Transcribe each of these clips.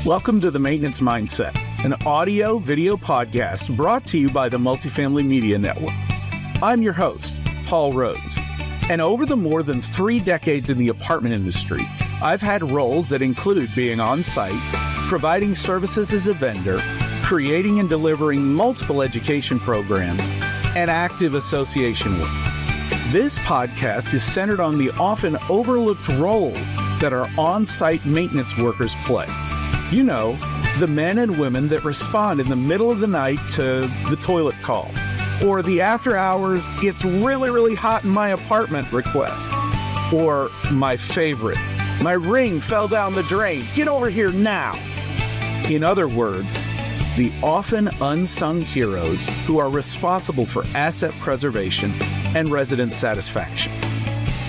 Welcome to The Maintenance Mindset, an audio-video podcast brought to you by the Multifamily Media Network. I'm your host, Paul Rhodes, and over the more than 3 decades in the apartment industry, I've had roles that include being on-site, providing services as a vendor, creating and delivering multiple education programs, and active association work. This podcast is centered on the often overlooked role that our on-site maintenance workers play. You know, the men and women that respond in the middle of the night to the toilet call, or the after hours, it's really hot in my apartment request, or my favorite, my ring fell down the drain, get over here now. In other words, the often unsung heroes who are responsible for asset preservation and resident satisfaction.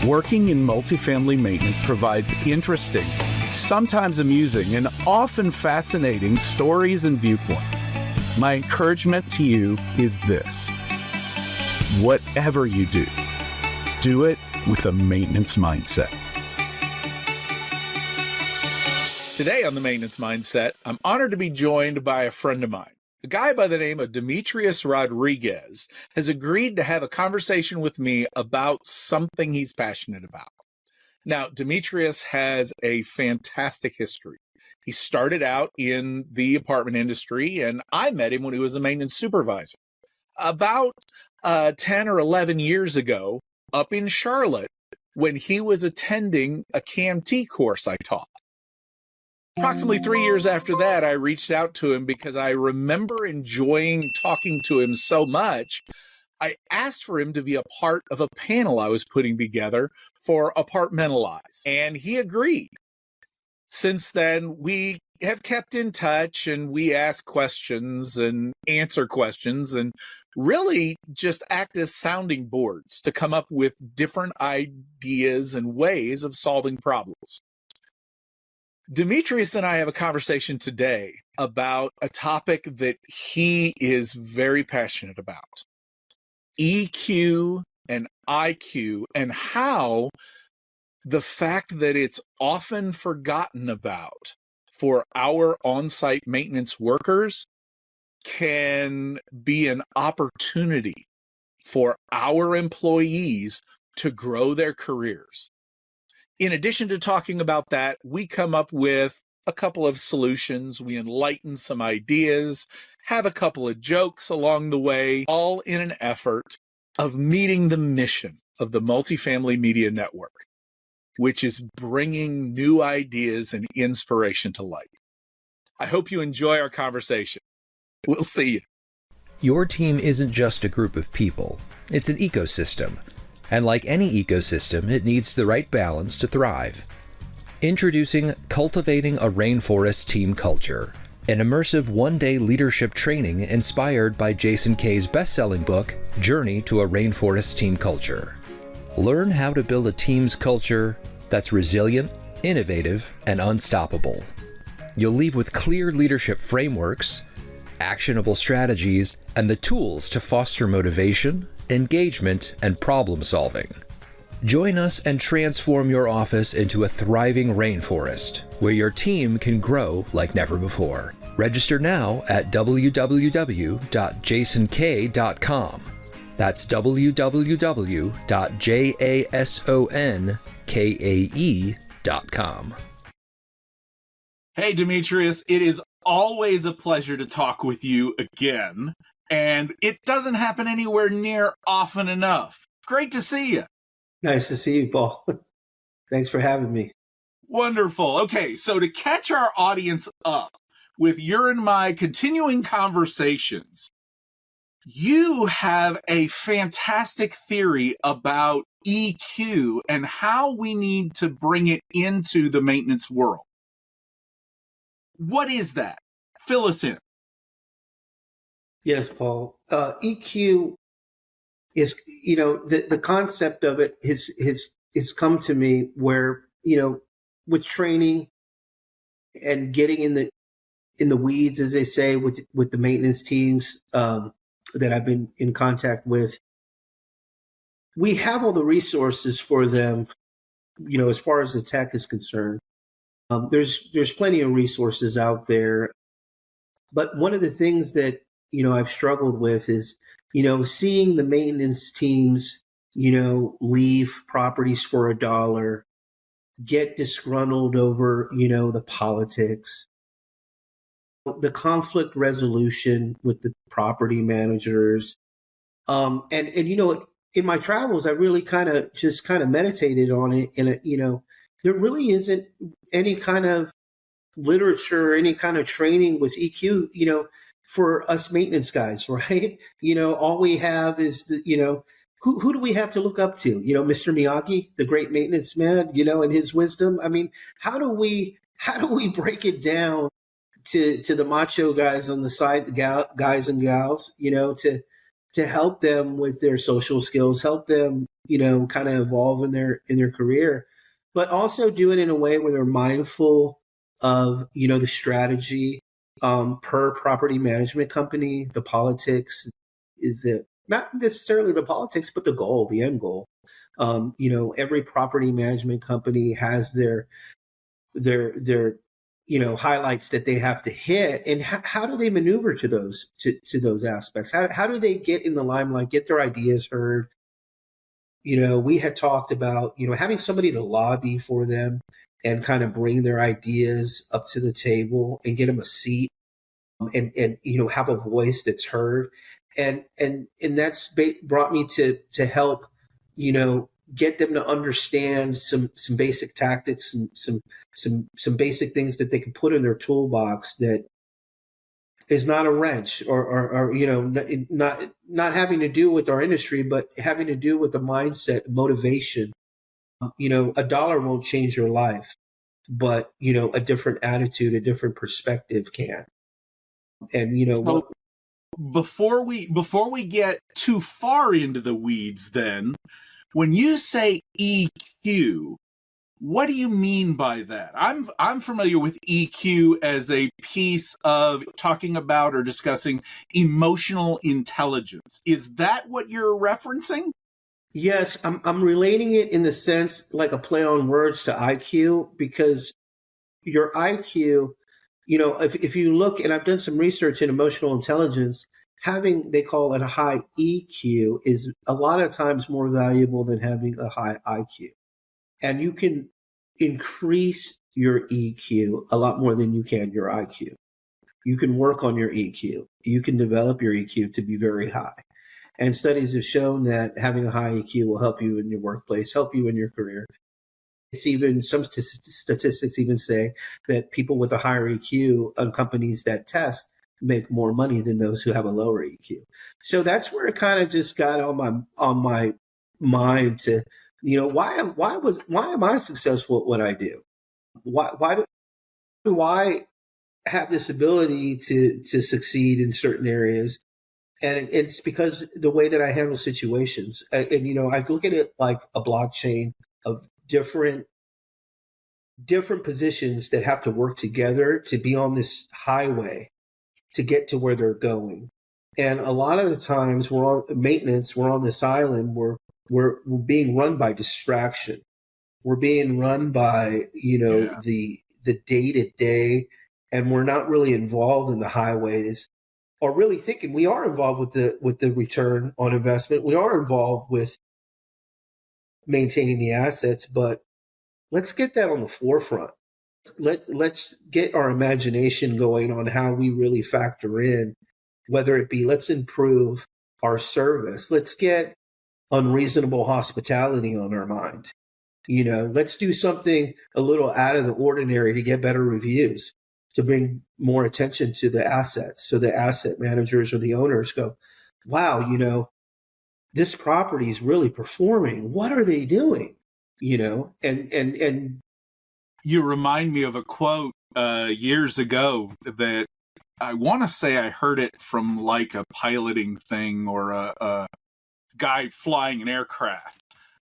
Working in multifamily maintenance provides interesting, sometimes amusing, and often fascinating stories and viewpoints. My encouragement to you is this: whatever you do it with a maintenance mindset. Today on The Maintenance Mindset, I'm honored to be joined by a friend of mine. A guy by the name of Demetrius Rodriguez has agreed to have a conversation with me about something he's passionate about. Now, Demetrius has a fantastic history. He started out in the apartment industry, and I met him when he was a maintenance supervisor. About 10 or 11 years ago, up in Charlotte, when he was attending a CAMT course I taught. Approximately 3 years after that, I reached out to him because I remember enjoying talking to him so much. I asked for him to be a part of a panel I was putting together for Apartmentalize, and he agreed. Since then, we have kept in touch, and we ask questions and answer questions and really just act as sounding boards to come up with different ideas and ways of solving problems. Demetrius and I have a conversation today about a topic that he is very passionate about: EQ and IQ, and how the fact that it's often forgotten about for our on-site maintenance workers can be an opportunity for our employees to grow their careers. In addition to talking about that, we come up with a couple of solutions. We enlighten some ideas, have a couple of jokes along the way, all in an effort of meeting the mission of the Multifamily Media Network, which is bringing new ideas and inspiration to light. I hope you enjoy our conversation. We'll see you. Your team isn't just a group of people. It's an ecosystem. And like any ecosystem, it needs the right balance to thrive. Introducing Cultivating a Rainforest Team Culture, an immersive one-day leadership training inspired by Jason Kay's best-selling book, Journey to a Rainforest Team Culture. Learn how to build a team's culture that's resilient, innovative, and unstoppable. You'll leave with clear leadership frameworks, actionable strategies, and the tools to foster motivation, engagement, and problem solving. Join us and transform your office into a thriving rainforest where your team can grow like never before. Register now at www.jasonk.com. That's www.jasonkae.com. Hey, Demetrius, it is always a pleasure to talk with you again. And it doesn't happen anywhere near often enough. Great to see you. Nice to see you, Paul. Thanks for having me. Wonderful. Okay, so to catch our audience up with your and my continuing conversations, you have a fantastic theory about EQ and how we need to bring it into the maintenance world. What is that? Fill us in. Yes, Paul. EQ is, the concept of it has come to me where, with training and getting in the weeds, as they say, with the maintenance teams that I've been in contact with, we have all the resources for them, as far as the tech is concerned. There's plenty of resources out there, but one of the things that I've struggled with is seeing the maintenance teams leave properties for a dollar, get disgruntled over the politics, the conflict resolution with the property managers, and in my travels I really kind of meditated on it, and there really isn't any kind of literature or any kind of training with EQ, for us maintenance guys, right? All we have is who do we have to look up to? Mr. Miyagi, the great maintenance man, and his wisdom. I mean, how do we break it down to the macho guys on the side, the guys and gals, to help them with their social skills, help them, kind of evolve in their career, but also do it in a way where they're mindful of, the strategy per property management company, the politics, not necessarily the politics, but the goal, the end goal. Every property management company has their highlights that they have to hit, and how do they maneuver to those aspects? How do they get in the limelight, get their ideas heard? We had talked about having somebody to lobby for them and kind of bring their ideas up to the table and get them a seat, and have a voice that's heard, and that's brought me to help get them to understand some basic tactics and some basic things that they can put in their toolbox that is not a wrench or not having to do with our industry, but having to do with the mindset, motivation. A dollar won't change your life, but a different attitude, a different perspective can. And so before we get too far into the weeds, then, when you say EQ, what do you mean by that? I'm familiar with EQ as a piece of talking about or discussing emotional intelligence. Is that what you're referencing? Yes, I'm relating it in the sense like a play on words to IQ, because your IQ, if you look, and I've done some research in emotional intelligence, they call it a high EQ, is a lot of times more valuable than having a high IQ. And you can increase your EQ a lot more than you can your IQ. You can work on your EQ. You can develop your EQ to be very high. And studies have shown that having a high EQ will help you in your workplace, help you in your career. It's even, some statistics even say that people with a higher EQ on companies that test make more money than those who have a lower EQ. So that's where it kind of just got on my mind to, why am I successful at what I do? Why do I have this ability to succeed in certain areas? And it's because the way that I handle situations. And I look at it like a blockchain of different positions that have to work together to be on this highway to get to where they're going. And a lot of the times we're on this island where we're being run by distraction. We're being run by, the day to day, and we're not really involved in the highways, or really thinking we are involved with the return on investment. We are involved with maintaining the assets, but let's get that on the forefront. Let's get our imagination going on how we really factor in, whether it be let's improve our service. Let's get unreasonable hospitality on our mind. Let's do something a little out of the ordinary to get better reviews, to bring more attention to the assets. So the asset managers or the owners go, wow, this property is really performing. What are they doing? And you remind me of a quote years ago that I want to say I heard it from like a piloting thing or a guy flying an aircraft,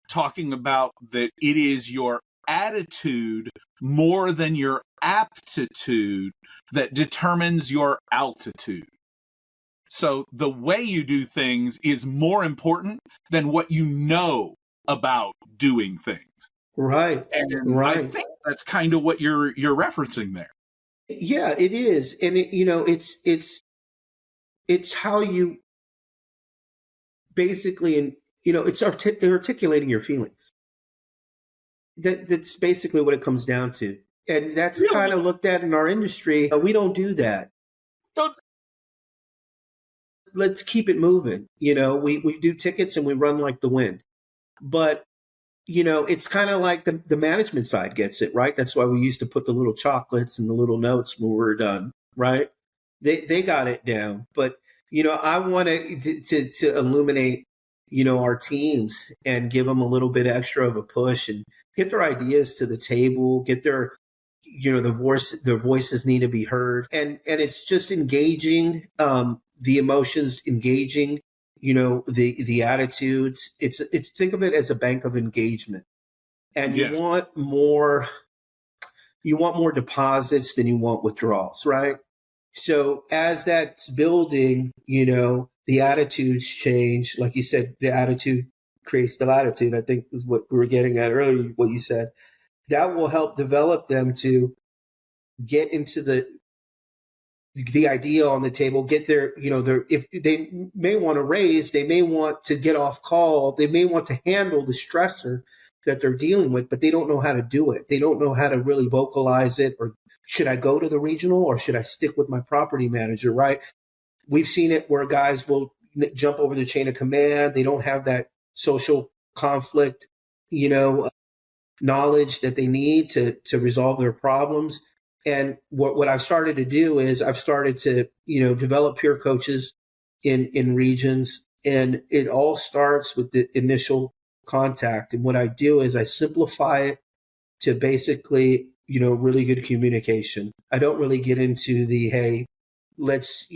talking about that it is your attitude more than your aptitude that determines your altitude. So the way you do things is more important than what you know about doing things. Right. And right. I think That's kind of what you're referencing there. Yeah, it is. And it's how you basically, and it's articulating your feelings. That's basically what it comes down to. And that's Really? kind of looked at in our industry. We don't do that. Don't- Let's keep it moving. We do tickets and we run like the wind. But, it's kind of like the management side gets it, right? That's why we used to put the little chocolates and the little notes when we were done, right? They got it down. But, I want to illuminate, our teams and give them a little bit extra of a push and get their ideas to the table, get their, their voices need to be heard. And it's just engaging, the emotions, engaging, the attitudes. It's think of it as a bank of engagement. And Yes. you want more deposits than you want withdrawals, right? So as that's building, the attitudes change. Like you said, the attitude creates the latitude, I think is what we were getting at earlier, what you said. That will help develop them to get into the idea on the table, get their, if they may want to raise, they may want to get off call, they may want to handle the stressor that they're dealing with, but they don't know how to do it. They don't know how to really vocalize it, or should I go to the regional or should I stick with my property manager, right? We've seen it where guys will jump over the chain of command. They don't have that social conflict, knowledge that they need to resolve their problems. And what I've started to do is I've started to, develop peer coaches in regions, and it all starts with the initial contact. And what I do is I simplify it to basically, really good communication. I don't really get into the, hey, let's,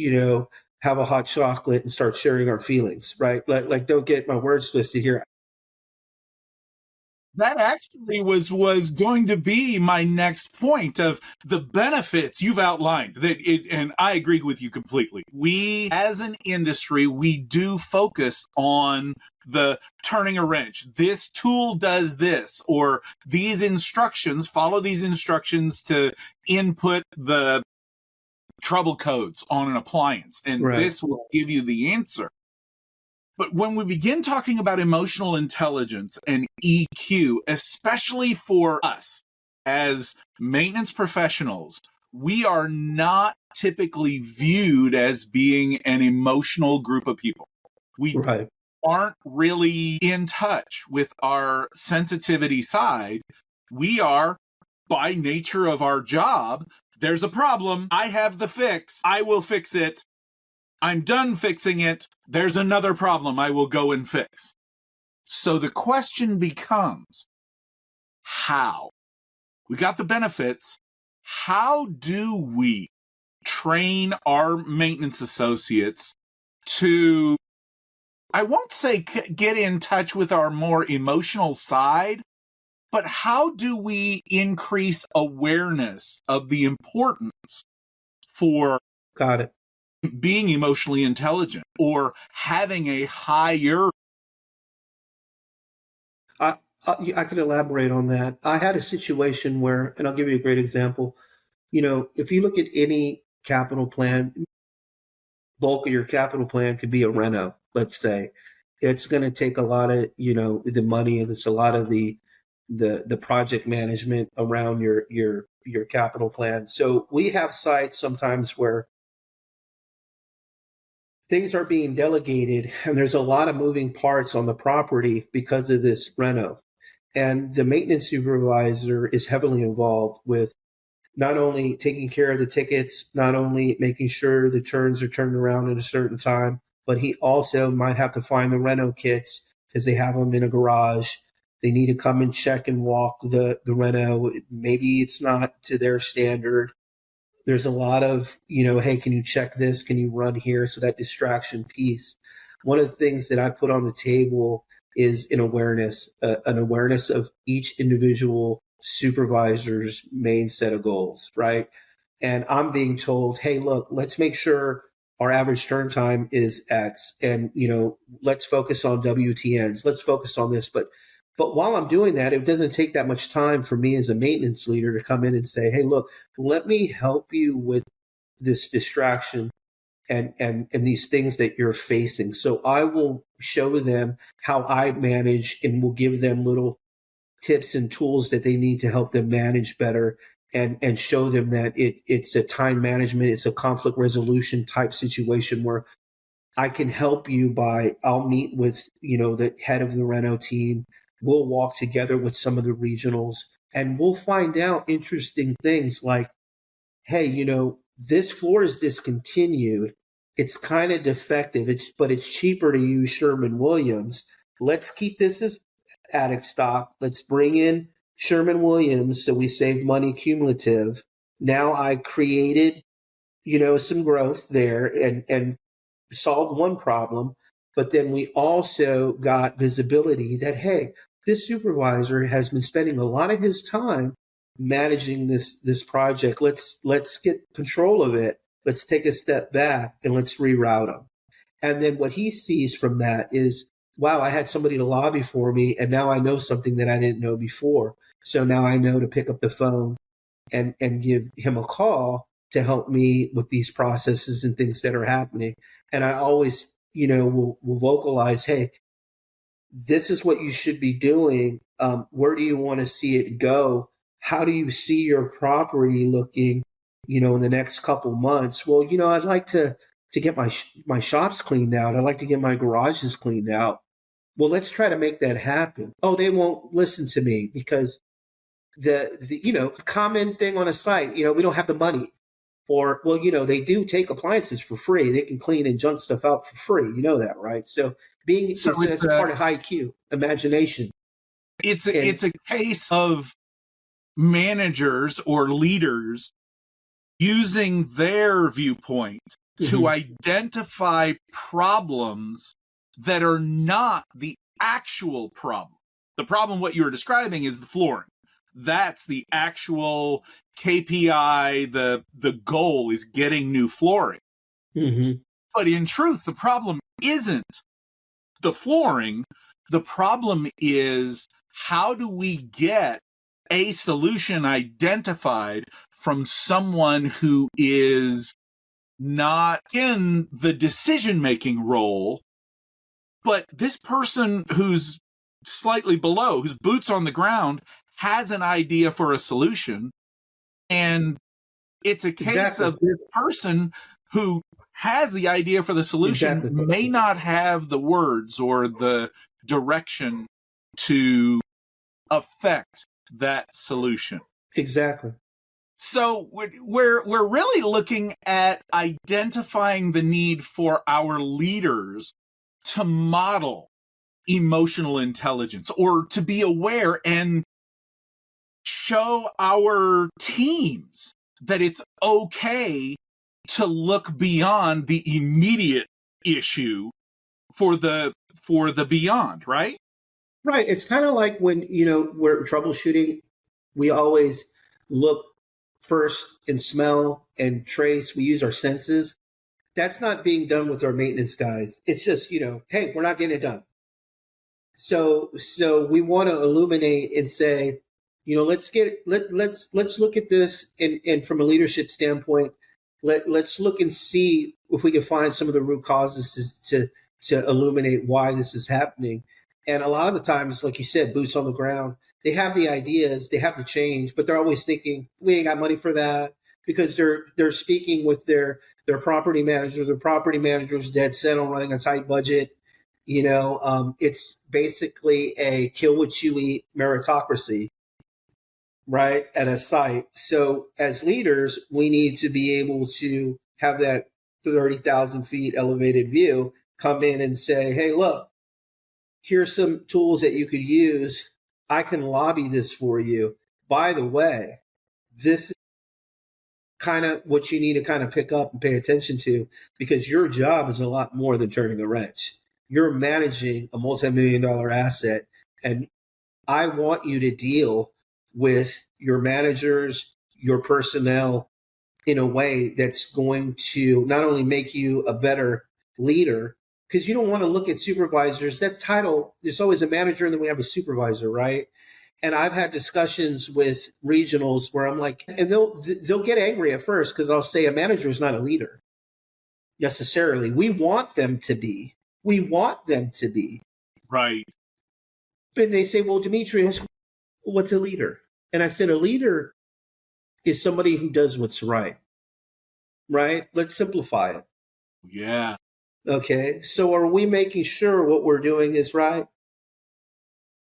have a hot chocolate and start sharing our feelings, right? Like don't get my words twisted here. That actually was going to be my next point of the benefits you've outlined. And I agree with you completely. We, as an industry, we do focus on the turning a wrench. This tool does this, or these instructions, follow these instructions to input the trouble codes on an appliance, and Right. This will give you the answer. But when we begin talking about emotional intelligence and EQ, especially for us as maintenance professionals, we are not typically viewed as being an emotional group of people. We Right. aren't really in touch with our sensitivity side. We are, by nature of our job, there's a problem. I have the fix. I will fix it. I'm done fixing it. There's another problem I will go and fix. So the question becomes, how? We got the benefits. How do we train our maintenance associates to, I won't say get in touch with our more emotional side, but how do we increase awareness of the importance for Got it. being emotionally intelligent or having a higher? I could elaborate on that. I had a situation where, and I'll give you a great example. If you look at any capital plan, bulk of your capital plan could be a reno, let's say. It's going to take a lot of, the money, and it's a lot of the project management around your capital plan. So we have sites sometimes where things are being delegated and there's a lot of moving parts on the property because of this reno. And the maintenance supervisor is heavily involved with not only taking care of the tickets, not only making sure the turns are turned around at a certain time, but he also might have to find the reno kits because they have them in a garage. They need to come and check and walk the reno. Maybe it's not to their standard. There's a lot of, hey, can you check this? Can you run here? So that distraction piece. One of the things that I put on the table is an awareness of each individual supervisor's main set of goals, right? And I'm being told, hey, look, let's make sure our average turn time is X, and let's focus on WTNs, let's focus on this. But But while I'm doing that, it doesn't take that much time for me as a maintenance leader to come in and say, hey, look, let me help you with this distraction and these things that you're facing. So I will show them how I manage and will give them little tips and tools that they need to help them manage better and show them that it's a time management, it's a conflict resolution type situation where I can help you I'll meet with, the head of the reno team. We'll walk together with some of the regionals and we'll find out interesting things like, hey, this floor is discontinued. It's kind of defective. But it's cheaper to use Sherman-Williams. Let's keep this as attic stock. Let's bring in Sherman-Williams so we save money cumulative. Now I created, some growth there and solved one problem. But then we also got visibility that, hey, this supervisor has been spending a lot of his time managing this project. Let's get control of it. Let's take a step back and let's reroute them. And then what he sees from that is, wow, I had somebody to lobby for me, and now I know something that I didn't know before. So now I know to pick up the phone and give him a call to help me with these processes and things that are happening. And I always, will vocalize, hey, this is what you should be doing. Where do you want to see it go? How do you see your property looking, in the next couple months? Well, I'd like to get my shops cleaned out. I'd like to get my garages cleaned out. Well, let's try to make that happen. Oh, they won't listen to me because the common thing on a site, we don't have the money. Or, well, they do take appliances for free. They can clean and junk stuff out for free. You know that, right? So it's part of high IQ, imagination. It's a case of managers or leaders using their viewpoint to identify problems that are not the actual problem. The problem, what you were describing, is the flooring. That's the actual KPI. The goal is getting new flooring. Mm-hmm. But in truth, the problem isn't the flooring. The problem is, how do we get a solution identified from someone who is not in the decision-making role, but this person who's slightly below, whose boots on the ground, has an idea for a solution. And it's a case of this person who has the idea for the solution may not have the words or the direction to affect that solution. Exactly. So we're really looking at identifying the need for our leaders to model emotional intelligence, or to be aware and show our teams that it's okay to look beyond the immediate issue for the beyond, right? Right. It's kind of like when, we're troubleshooting, we always look first and smell and trace. We use our senses. That's not being done with our maintenance guys. It's just, hey, we're not getting it done. So we want to illuminate and say, let's look at this and from a leadership standpoint, let's look and see if we can find some of the root causes to illuminate why this is happening. And a lot of the times, like you said, boots on the ground, they have the ideas, they have the change, but they're always thinking, we ain't got money for that, because they're speaking with their property manager. The property manager's dead set on running a tight budget. It's basically a kill what you eat meritocracy, right, at a site. So as leaders, we need to be able to have that 30,000 feet elevated view, come in and say, hey, look, here's some tools that you could use. I can lobby this for you. By the way, this is kind of what you need to kind of pick up and pay attention to, because your job is a lot more than turning a wrench. You're managing a multi-million-dollar asset, and I want you to deal with your managers, your personnel in a way that's going to not only make you a better leader, because you don't want to look at supervisors. That's title. There's always a manager, and then we have a supervisor, right? And I've had discussions with regionals where I'm like, and they'll get angry at first because I'll say a manager is not a leader necessarily. We want them to be. We want them to be. Right. But they say, well, Demetrius, what's a leader? And I said, a leader is somebody who does what's right. Right? Let's simplify it. Yeah. Okay. So are we making sure what we're doing is right?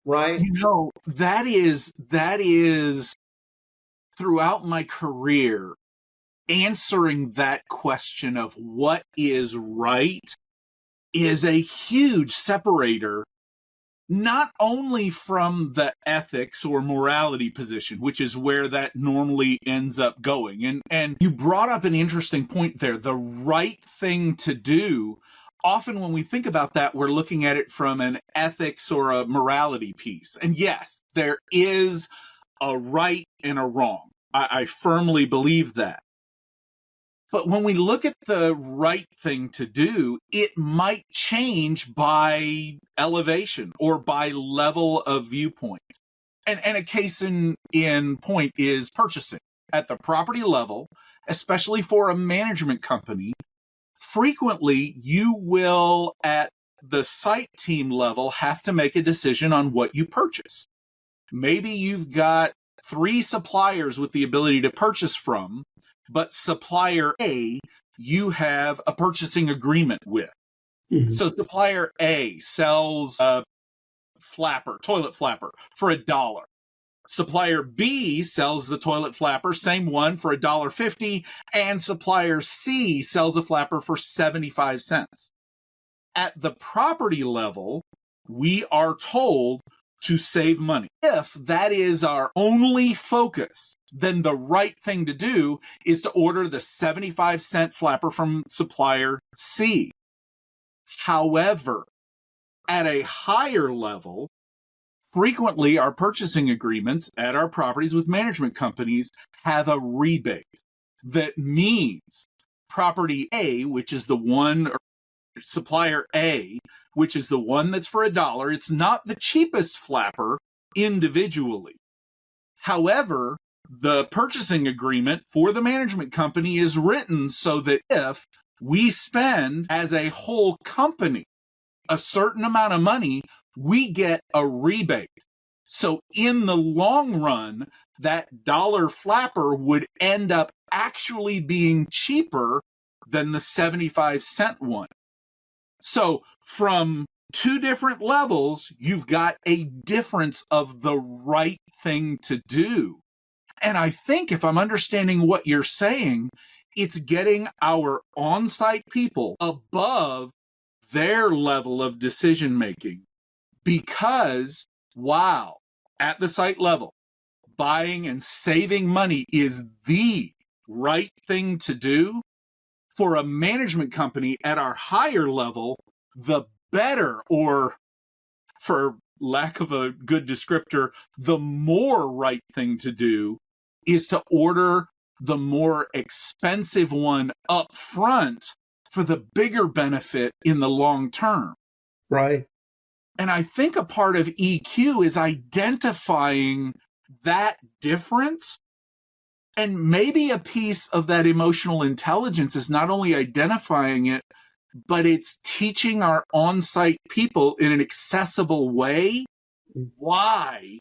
Right? You know, that is throughout my career, answering that question of what is right is a huge separator, not only from the ethics or morality position, which is where that normally ends up going. And you brought up an interesting point there, the right thing to do. Often when we think about that, we're looking at it from an ethics or a morality piece. And yes, there is a right and a wrong. I firmly believe that. But when we look at the right thing to do, it might change by elevation or by level of viewpoint. And a case in point is purchasing. At the property level, especially for a management company, frequently you will, at the site team level, have to make a decision on what you purchase. Maybe you've got 3 suppliers with the ability to purchase from, but supplier A, you have a purchasing agreement with. Mm-hmm. So supplier A sells a toilet flapper for $1. Supplier B sells the toilet flapper, same one, for $1.50, and supplier C sells a flapper for 75 cents. At the property level, we are told to save money. If that is our only focus, then the right thing to do is to order the 75-cent flapper from supplier C. However, at a higher level, frequently our purchasing agreements at our properties with management companies have a rebate. That means property A, which is the one, or supplier A, which is the one that's for $1, it's not the cheapest flapper individually. However, the purchasing agreement for the management company is written so that if we spend as a whole company a certain amount of money, we get a rebate. So in the long run, that dollar flapper would end up actually being cheaper than the 75-cent one. So from 2 different levels, you've got a difference of the right thing to do. And I think if I'm understanding what you're saying, it's getting our on-site people above their level of decision making. Because, wow, at the site level, buying and saving money is the right thing to do. For a management company at our higher level, the better, or for lack of a good descriptor, the more right thing to do is to order the more expensive one up front for the bigger benefit in the long term. Right. And I think a part of EQ is identifying that difference. And maybe a piece of that emotional intelligence is not only identifying it, but it's teaching our on-site people in an accessible way why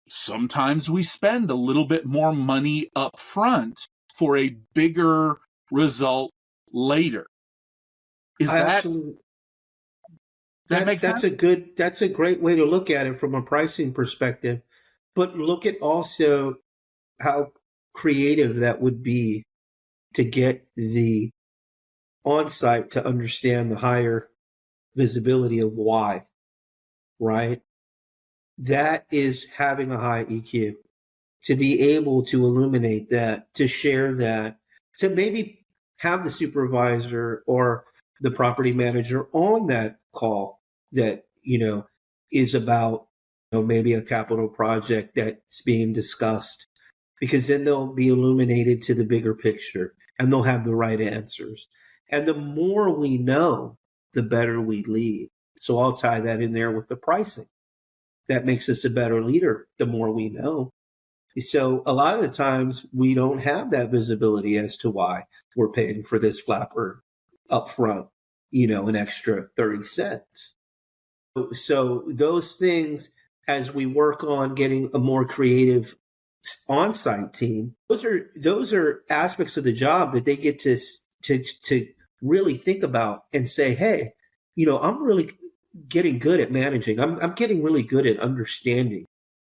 sometimes we spend a little bit more money up front for a bigger result later. Is that make sense? That's a great way to look at it from a pricing perspective. But look at also how creative that would be to get the on-site to understand the higher visibility of why, right? That is having a high EQ, to be able to illuminate that, to share that, to maybe have the supervisor or the property manager on that call that, is about, maybe a capital project that's being discussed, because then they'll be illuminated to the bigger picture and they'll have the right answers. And the more we know, the better we lead. So I'll tie that in there with the pricing. That makes us a better leader the more we know. So a lot of the times we don't have that visibility as to why we're paying for this flapper up front, an extra 30 cents. So those things, as we work on getting a more creative on-site team, those are aspects of the job that they get to really think about and say, hey, I'm really getting good at managing. I'm getting really good at understanding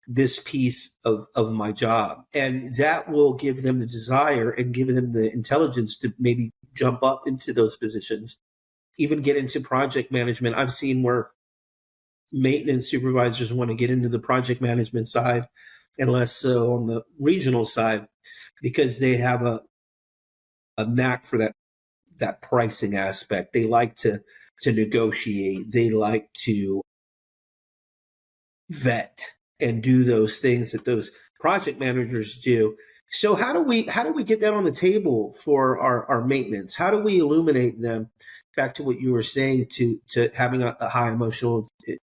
this piece of my job. And that will give them the desire and give them the intelligence to maybe jump up into those positions, even get into project management. I've seen where maintenance supervisors want to get into the project management side and less so on the regional side because they have a knack for that pricing aspect. They like to negotiate. They like to vet and do those things that those project managers do. So how do we get that on the table for our maintenance? How do we illuminate them? Back to what you were saying, to having a high emotional,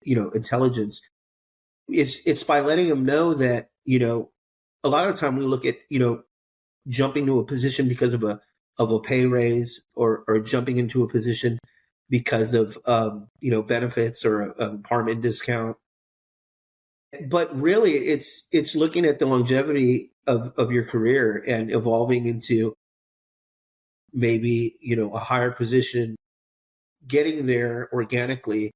intelligence. It's by letting them know that, a lot of the time we look at, jumping to a position because of a pay raise or jumping into a position because of, benefits or a apartment discount. But really it's looking at the longevity of your career and evolving into maybe, a higher position, getting there organically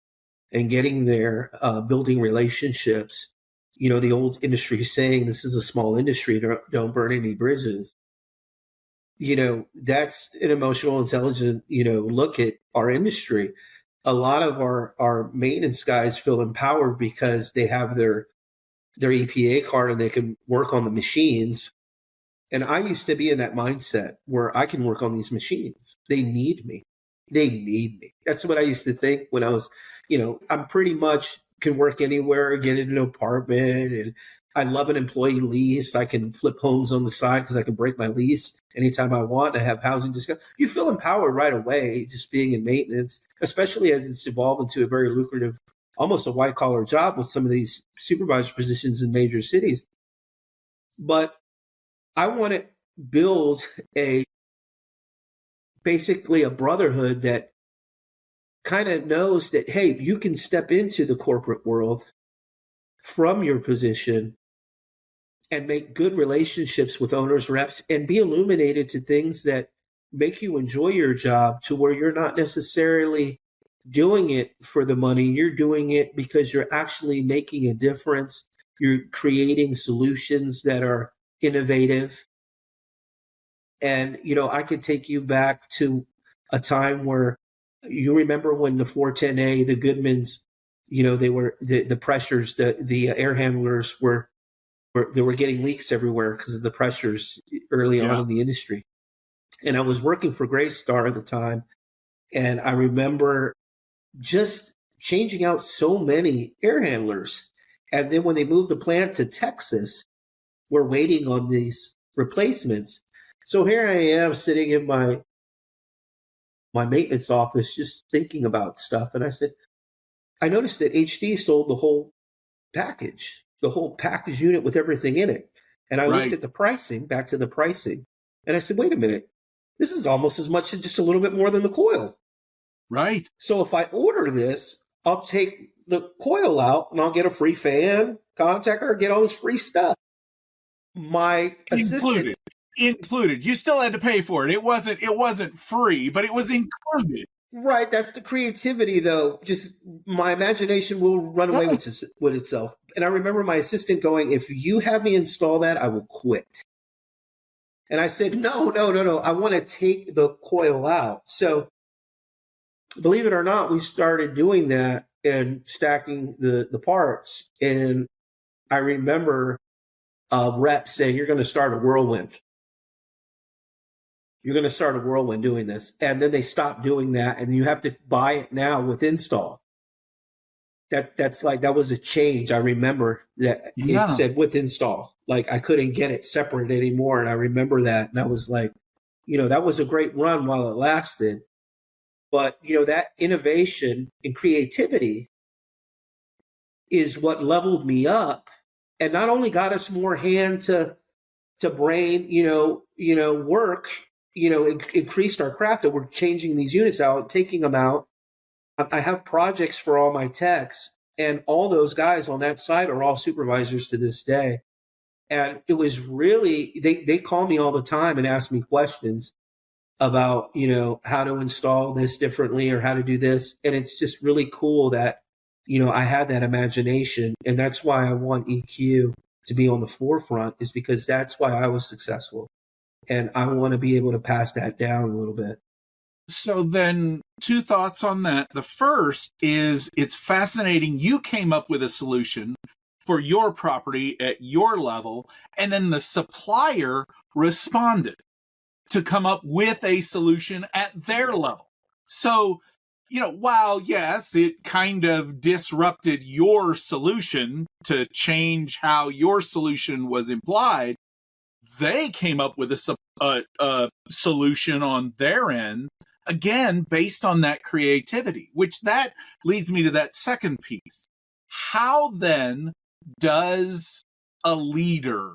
and getting there, building relationships. The old industry saying, this is a small industry, don't burn any bridges. That's an emotional, intelligent, look at our industry. A lot of our maintenance guys feel empowered because they have their EPA card and they can work on the machines. And I used to be in that mindset where I can work on these machines. They need me. That's what I used to think when I was, I'm pretty much can work anywhere, get in an apartment, and I love an employee lease. I can flip homes on the side because I can break my lease anytime I want. I have housing discount. You feel empowered right away just being in maintenance, especially as it's evolved into a very lucrative, almost a white collar job with some of these supervisor positions in major cities. But I want to build basically a brotherhood that kind of knows that, hey, you can step into the corporate world from your position and make good relationships with owners, reps, and be illuminated to things that make you enjoy your job, to where you're not necessarily doing it for the money. You're doing it because you're actually making a difference. You're creating solutions that are innovative. And, I could take you back to a time where you remember when the 410A, the Goodmans, they were the pressures, the air handlers they were getting leaks everywhere because of the pressures early on in the industry. And I was working for Greystar at the time. And I remember just changing out so many air handlers. And then when they moved the plant to Texas, we're waiting on these replacements. So here I am sitting in my maintenance office just thinking about stuff. And I noticed that HD sold the whole package unit with everything in it. And I looked at the pricing, back to the pricing. And I said, wait a minute, this is almost as much as just a little bit more than the coil. Right. So if I order this, I'll take the coil out and I'll get a free fan, contactor, get all this free stuff. My assistant included. You still had to pay for it. It wasn't free, but it was included. Right. That's the creativity, though. Just my imagination will run away with itself. And I remember my assistant going, if you have me install that, I will quit. And I said, no. I want to take the coil out. So believe it or not, we started doing that and stacking the parts. And I remember a rep saying, you're going to start a whirlwind. You're going to start a whirlwind doing this. And then they stopped doing that. And you have to buy it now with install. That was a change. I remember that it said with install. Like I couldn't get it separate anymore. And I remember that. And I was like, that was a great run while it lasted. But, that innovation and creativity is what leveled me up and not only got us more hand to brain, work, increased our craft that we're changing these units out, taking them out. I have projects for all my techs, and all those guys on that site are all supervisors to this day. And it was really, they call me all the time and ask me questions about, how to install this differently or how to do this. And it's just really cool that, I had that imagination. And that's why I want EQ to be on the forefront, is because that's why I was successful. And I want to be able to pass that down a little bit. So then 2 thoughts on that. The first is, it's fascinating. You came up with a solution for your property at your level, and then the supplier responded to come up with a solution at their level. So, while yes, it kind of disrupted your solution to change how your solution was implied, they came up with a solution on their end, again, based on that creativity, which that leads me to that second piece. How then does a leader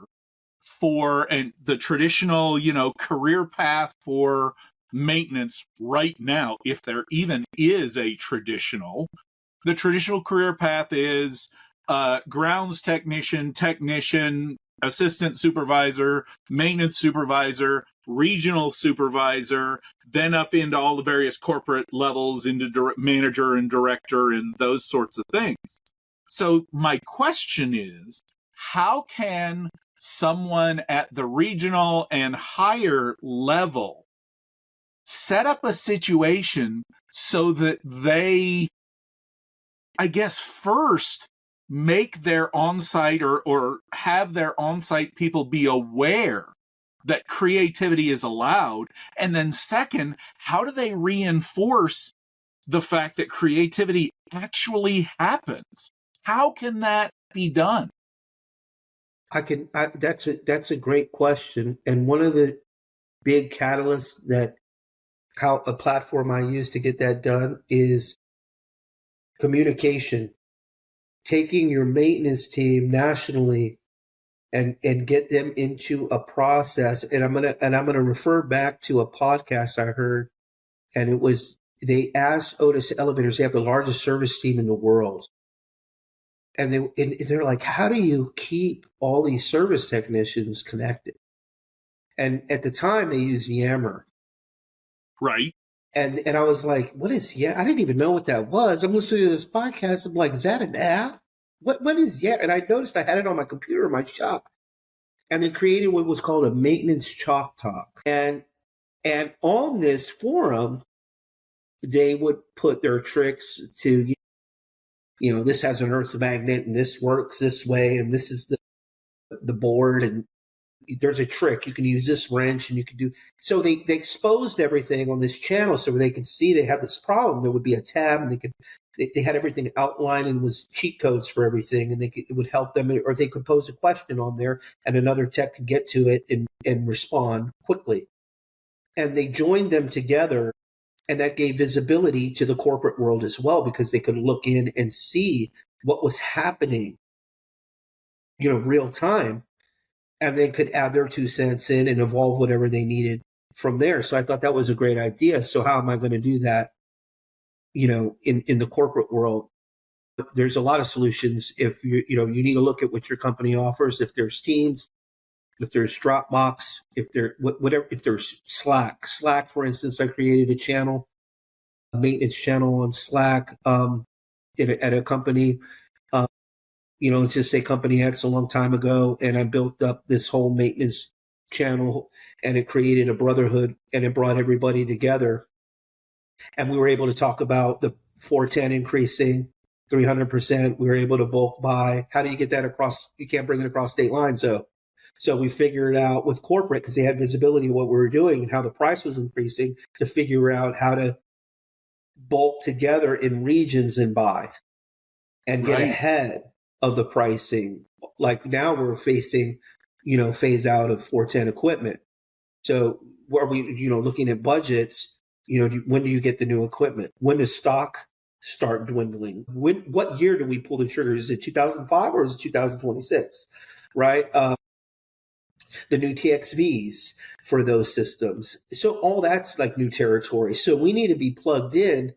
for the traditional, career path for maintenance right now, if there even is the traditional career path is grounds technician, assistant supervisor, maintenance supervisor, regional supervisor, then up into all the various corporate levels into manager and director and those sorts of things. So my question is, how can someone at the regional and higher level set up a situation so that they, I guess, first make their on-site or have their on-site people be aware that creativity is allowed? And then second, how do they reinforce the fact that creativity actually happens? How can that be done? That's a great question. And one of the big catalysts that how a platform I use to get that done is communication. Taking your maintenance team nationally and get them into a process. And I'm gonna refer back to a podcast I heard, and it was, they asked Otis Elevators, they have the largest service team in the world. And they're like, how do you keep all these service technicians connected? And at the time they used Yammer. Right. And I was like, what is Yammer? I didn't even know what that was. I'm listening to this podcast. I'm like, is that an app? What is Yammer? And I noticed I had it on my computer in my shop. And they created what was called a maintenance chalk talk. And on this forum, they would put their tricks to, this has an earth magnet and this works this way and this is the board and there's a trick. You can use this wrench and you can do. So they exposed everything on this channel so they could see they had this problem. There would be a tab and they had everything outlined and was cheat codes for everything, and it would help them, or they could pose a question on there and another tech could get to it and respond quickly. And they joined them together. And that gave visibility to the corporate world as well, because they could look in and see what was happening, real time, and then could add their 2 cents in and evolve whatever they needed from there. So I thought that was a great idea. So how am I going to do that, in the corporate world? There's a lot of solutions. If you need to look at what your company offers, if there's Teams, if there's Dropbox, if there's Slack, for instance, I created a maintenance channel on Slack at a company, let's just say Company X a long time ago, and I built up this whole maintenance channel, and it created a brotherhood, and it brought everybody together, and we were able to talk about the 410 increasing 300%. We were able to bulk buy. How do you get that across? You can't bring it across state lines, So we figured out with corporate, because they had visibility of what we were doing and how the price was increasing, to figure out how to bulk together in regions and buy and get ahead of the pricing. Like now we're facing, phase out of 410 equipment. So are we, looking at budgets, When do you get the new equipment? When does stock start dwindling? What year do we pull the trigger? Is it 2005 or is it 2026? Right? The new TXVs for those systems. So all that's like new territory. So we need to be plugged in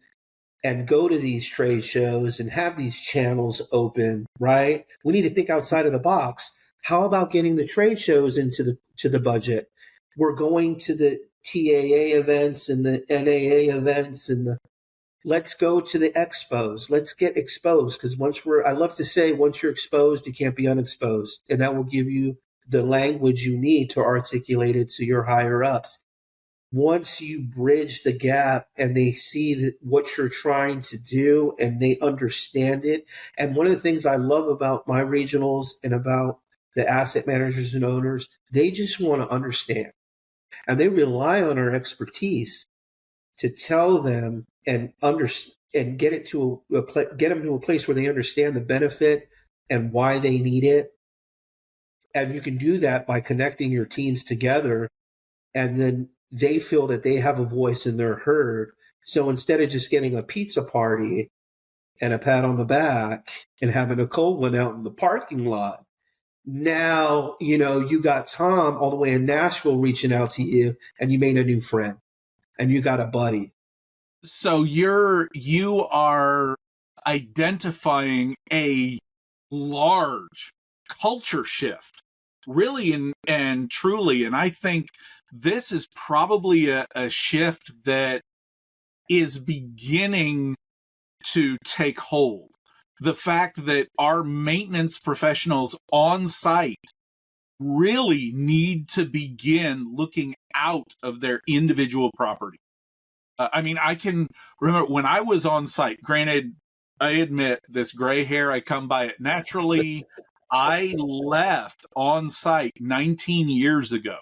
and go to these trade shows and have these channels open, right? We need to think outside of the box. How about getting the trade shows into the budget? We're going to the TAA events and the NAA events and let's go to the expos. Let's get exposed, because I love to say, once you're exposed, you can't be unexposed. And that will give you the language you need to articulate it to your higher ups. Once you bridge the gap and they see what you're trying to do and they understand it. And one of the things I love about my regionals and about the asset managers and owners, they just want to understand. And they rely on our expertise to tell them and get them to a place where they understand the benefit and why they need it. And you can do that by connecting your teams together, and then they feel that they have a voice and they're heard. So instead of just getting a pizza party and a pat on the back and having a cold one out in the parking lot, now, you got Tom all the way in Nashville reaching out to you, and you made a new friend and you got a buddy. So you are identifying a large culture shift, really and truly. And I think this is probably a shift that is beginning to take hold. The fact that our maintenance professionals on site really need to begin looking out of their individual property. I can remember when I was on site, granted, I admit this gray hair, I come by it naturally. I left on site 19 years ago.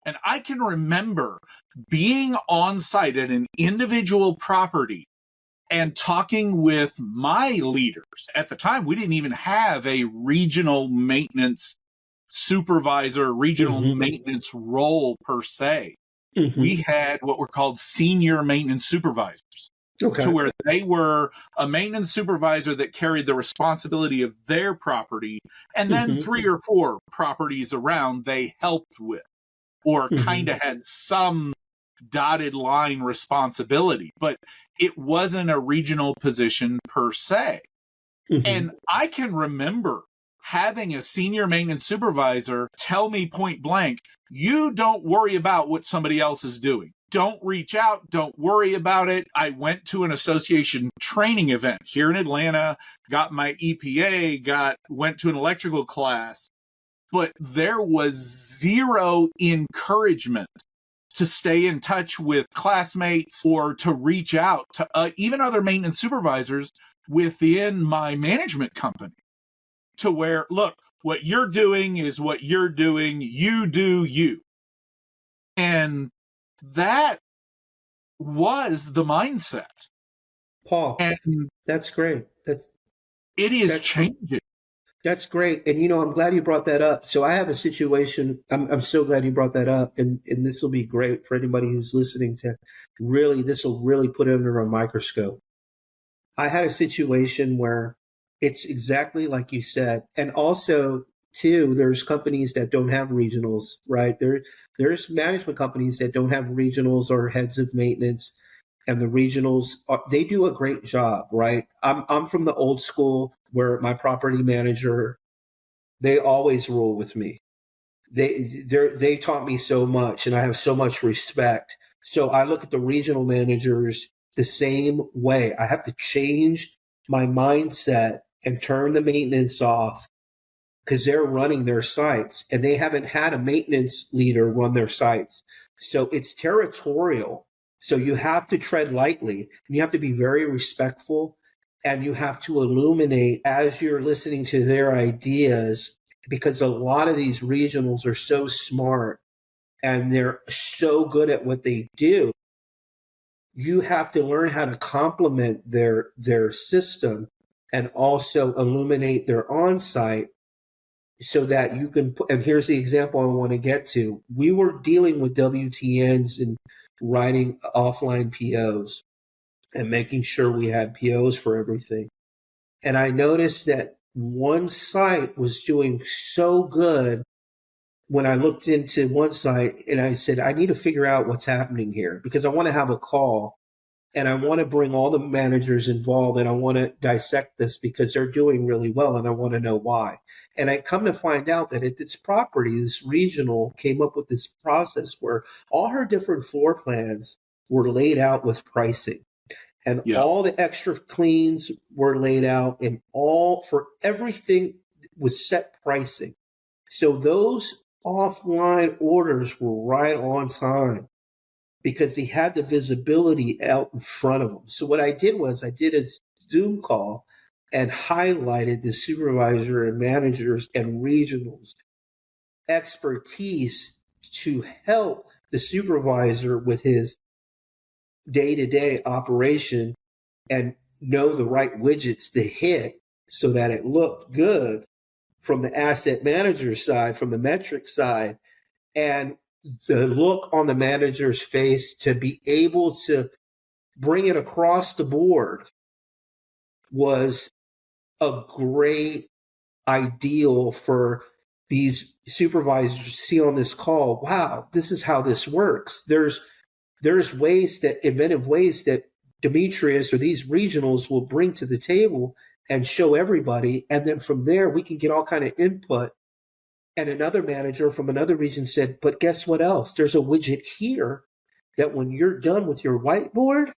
And I can remember being on site at an individual property and talking with my leaders. At the time, we didn't even have a regional maintenance supervisor, regional maintenance role per se. We had what were called senior maintenance supervisors. Okay. To where they were a maintenance supervisor that carried the responsibility of their property, and then 3 or 4 properties around they helped with, or kind of had some dotted line responsibility, but it wasn't a regional position per se. And I can remember having a senior maintenance supervisor tell me point blank, you don't worry about what somebody else is doing. Don't reach out. Don't worry about it. I went to an association training event here in Atlanta, got my EPA, went to an electrical class, but there was zero encouragement to stay in touch with classmates or to reach out to even other maintenance supervisors within my management company, to where, look, what you're doing is what you're doing. You do you. And that was the mindset. Paul, and that's great. That's changing. That's great. And, I'm glad you brought that up. So I have a situation. I'm so glad you brought that up. And this will be great for anybody who's listening this will really put it under a microscope. I had a situation where it's exactly like you said. And also, too, there's companies that don't have regionals, right? There's management companies that don't have regionals or heads of maintenance. And the regionals, they do a great job, right? I'm from the old school where my property manager, they always rule with me. They taught me so much, and I have so much respect. So I look at the regional managers the same way. I have to change my mindset and turn the maintenance off, because they're running their sites and they haven't had a maintenance leader run their sites. So it's territorial. So you have to tread lightly, and you have to be very respectful, and you have to illuminate as you're listening to their ideas, because a lot of these regionals are so smart and they're so good at what they do. You have to learn how to complement their system and also illuminate their on-site, so that you can put, and here's the example I want to get to. We were dealing with WTNs and writing offline POs and making sure we had POs for everything. And I noticed that one site was doing so good when I looked into one site, and I said, I need to figure out what's happening here, because I want to have a call and I want to bring all the managers involved, and I want to dissect this because they're doing really well and I want to know why. And I come to find out that at this property, this regional came up with this process where all her different floor plans were laid out with pricing. And all the extra cleans were laid out, and all for everything was set pricing. So those offline orders were right on time because they had the visibility out in front of them. So what I did was I did a Zoom call and highlighted the supervisor and managers and regionals expertise to help the supervisor with his day-to-day operation and know the right widgets to hit so that it looked good from the asset manager side, from the metric side, and the look on the manager's face to be able to bring it across the board was a great ideal for these supervisors to see on this call. Wow, this is how this works. There's inventive ways that Demetrius or these regionals will bring to the table and show everybody. And then from there, we can get all kind of input. And another manager from another region said, but guess what else? There's a widget here that when you're done with your whiteboard,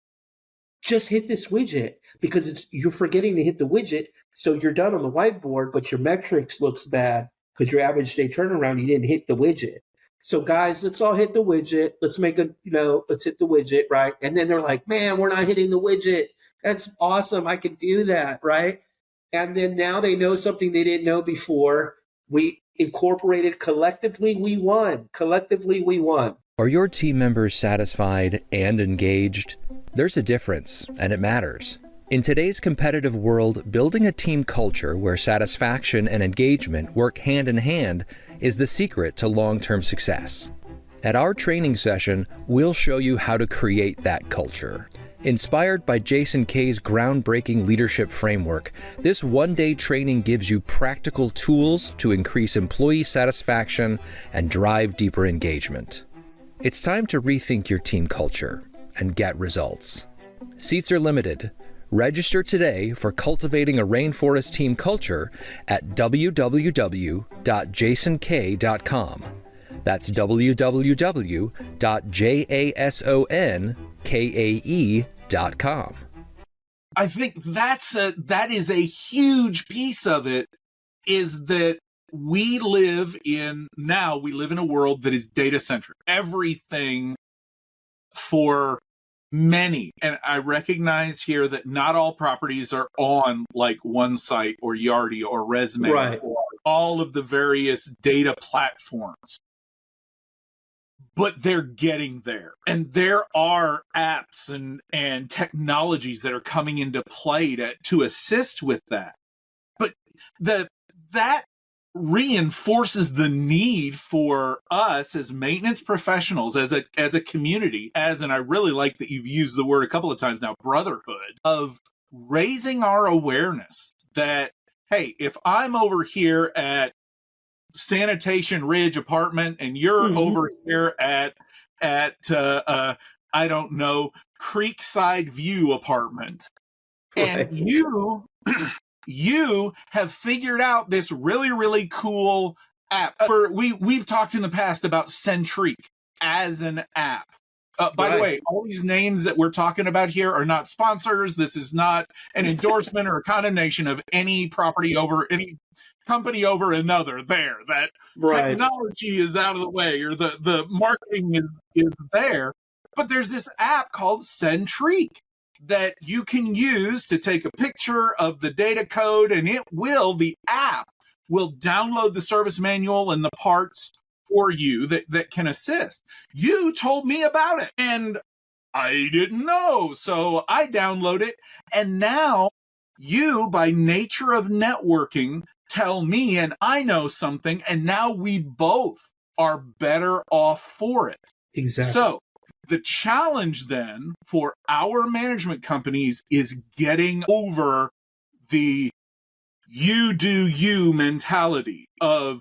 just hit this widget, because you're forgetting to hit the widget. So you're done on the whiteboard, but your metrics looks bad because your average day turnaround, you didn't hit the widget. So guys, let's all hit the widget. Let's let's hit the widget, right? And then they're like, man, we're not hitting the widget. That's awesome. I can do that, right? And then now they know something they didn't know before. We incorporated collectively, we won. Collectively, we won. Are your team members satisfied and engaged? There's a difference, and it matters. In today's competitive world, building a team culture where satisfaction and engagement work hand in hand is the secret to long-term success. At our training session, we'll show you how to create that culture. Inspired by Jason Kay's groundbreaking leadership framework, this one-day training gives you practical tools to increase employee satisfaction and drive deeper engagement. It's time to rethink your team culture and get results. Seats are limited. Register today for Cultivating a Rainforest Team Culture at www.jasonkay.com. That's www.jasonkae.com. I think that is a huge piece of it, is that we live in a world that is data centric. Everything for many, and I recognize here that not all properties are on like One Site or Yardi or Resume, right, or all of the various data platforms, but they're getting there. And there are apps and technologies that are coming into play to assist with that. But that reinforces the need for us as maintenance professionals, as a community, and I really like that you've used the word a couple of times now, brotherhood, of raising our awareness that, hey, if I'm over here at Sanitation Ridge Apartment and you're over here at I don't know, Creekside View Apartment, right, and you have figured out this really, really cool app. We've talked in the past about Centrique as an app. By the way, all these names that we're talking about here are not sponsors. This is not an endorsement or a condemnation of any property over any company over another. That technology is out of the way, or the marketing is there. But there's this app called Centrique that you can use to take a picture of the data code, and the app will download the service manual and the parts for you that can assist. You told me about it, and I didn't know, so I download it, and now you, by nature of networking, tell me, and I know something, and now we both are better off for it. Exactly. So The challenge then for our management companies is getting over the you do you mentality of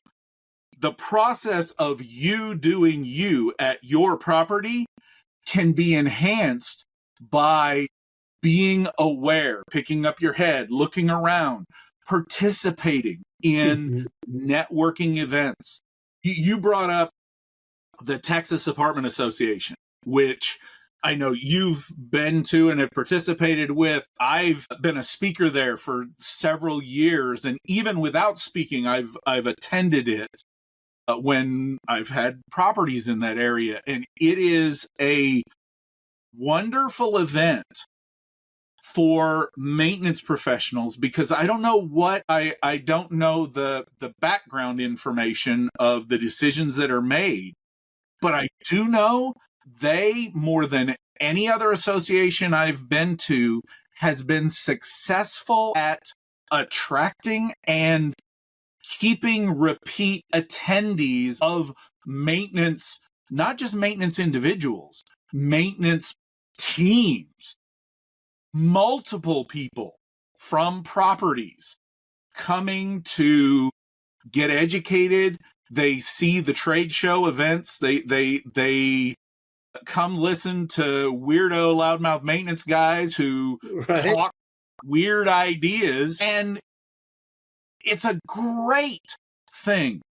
the process of you doing you at your property can be enhanced by being aware, picking up your head, looking around, participating in networking events. You brought up the Texas Apartment Association, which I know you've been to and have participated with. I've been a speaker there for several years, and even without speaking, I've attended it when I've had properties in that area, and it is a wonderful event for maintenance professionals because I don't know what I don't know the background information of the decisions that are made, but I do know they, more than any other association I've been to, has been successful at attracting and keeping repeat attendees of maintenance, not just maintenance individuals, maintenance teams, multiple people from properties coming to get educated. They see the trade show events. They come listen to weirdo loudmouth maintenance guys who talk weird ideas. And it's a great thing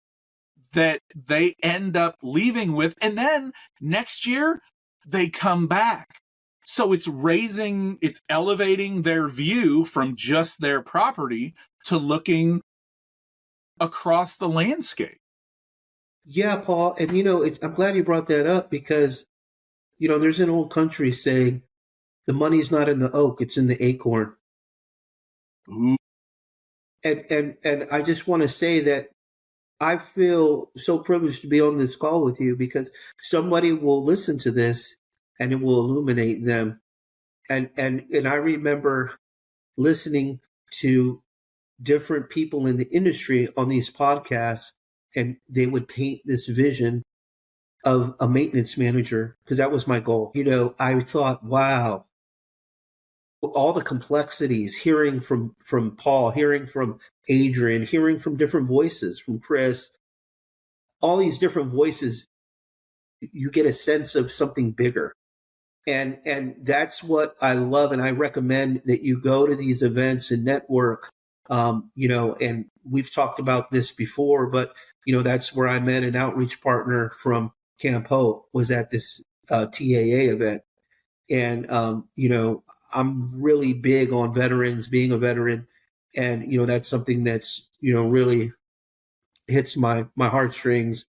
that they end up leaving with. And then next year they come back. So it's elevating their view from just their property to looking across the landscape. Yeah, Paul. And, I'm glad you brought that up because, there's an old country saying the money's not in the oak, it's in the acorn. Ooh. And I just want to say that I feel so privileged to be on this call with you because somebody will listen to this and it will illuminate them. And I remember listening to different people in the industry on these podcasts, and they would paint this vision of a maintenance manager because that was my goal. I thought, wow, all the complexities, hearing from Paul, hearing from Adrian, hearing from different voices, from Chris, all these different voices, you get a sense of something bigger. And that's what I love. And I recommend that you go to these events and network, and we've talked about this before, but, that's where I met an outreach partner from Camp Hope, was at this TAA event. And, I'm really big on veterans, being a veteran. And, that's something that's, really hits my heartstrings.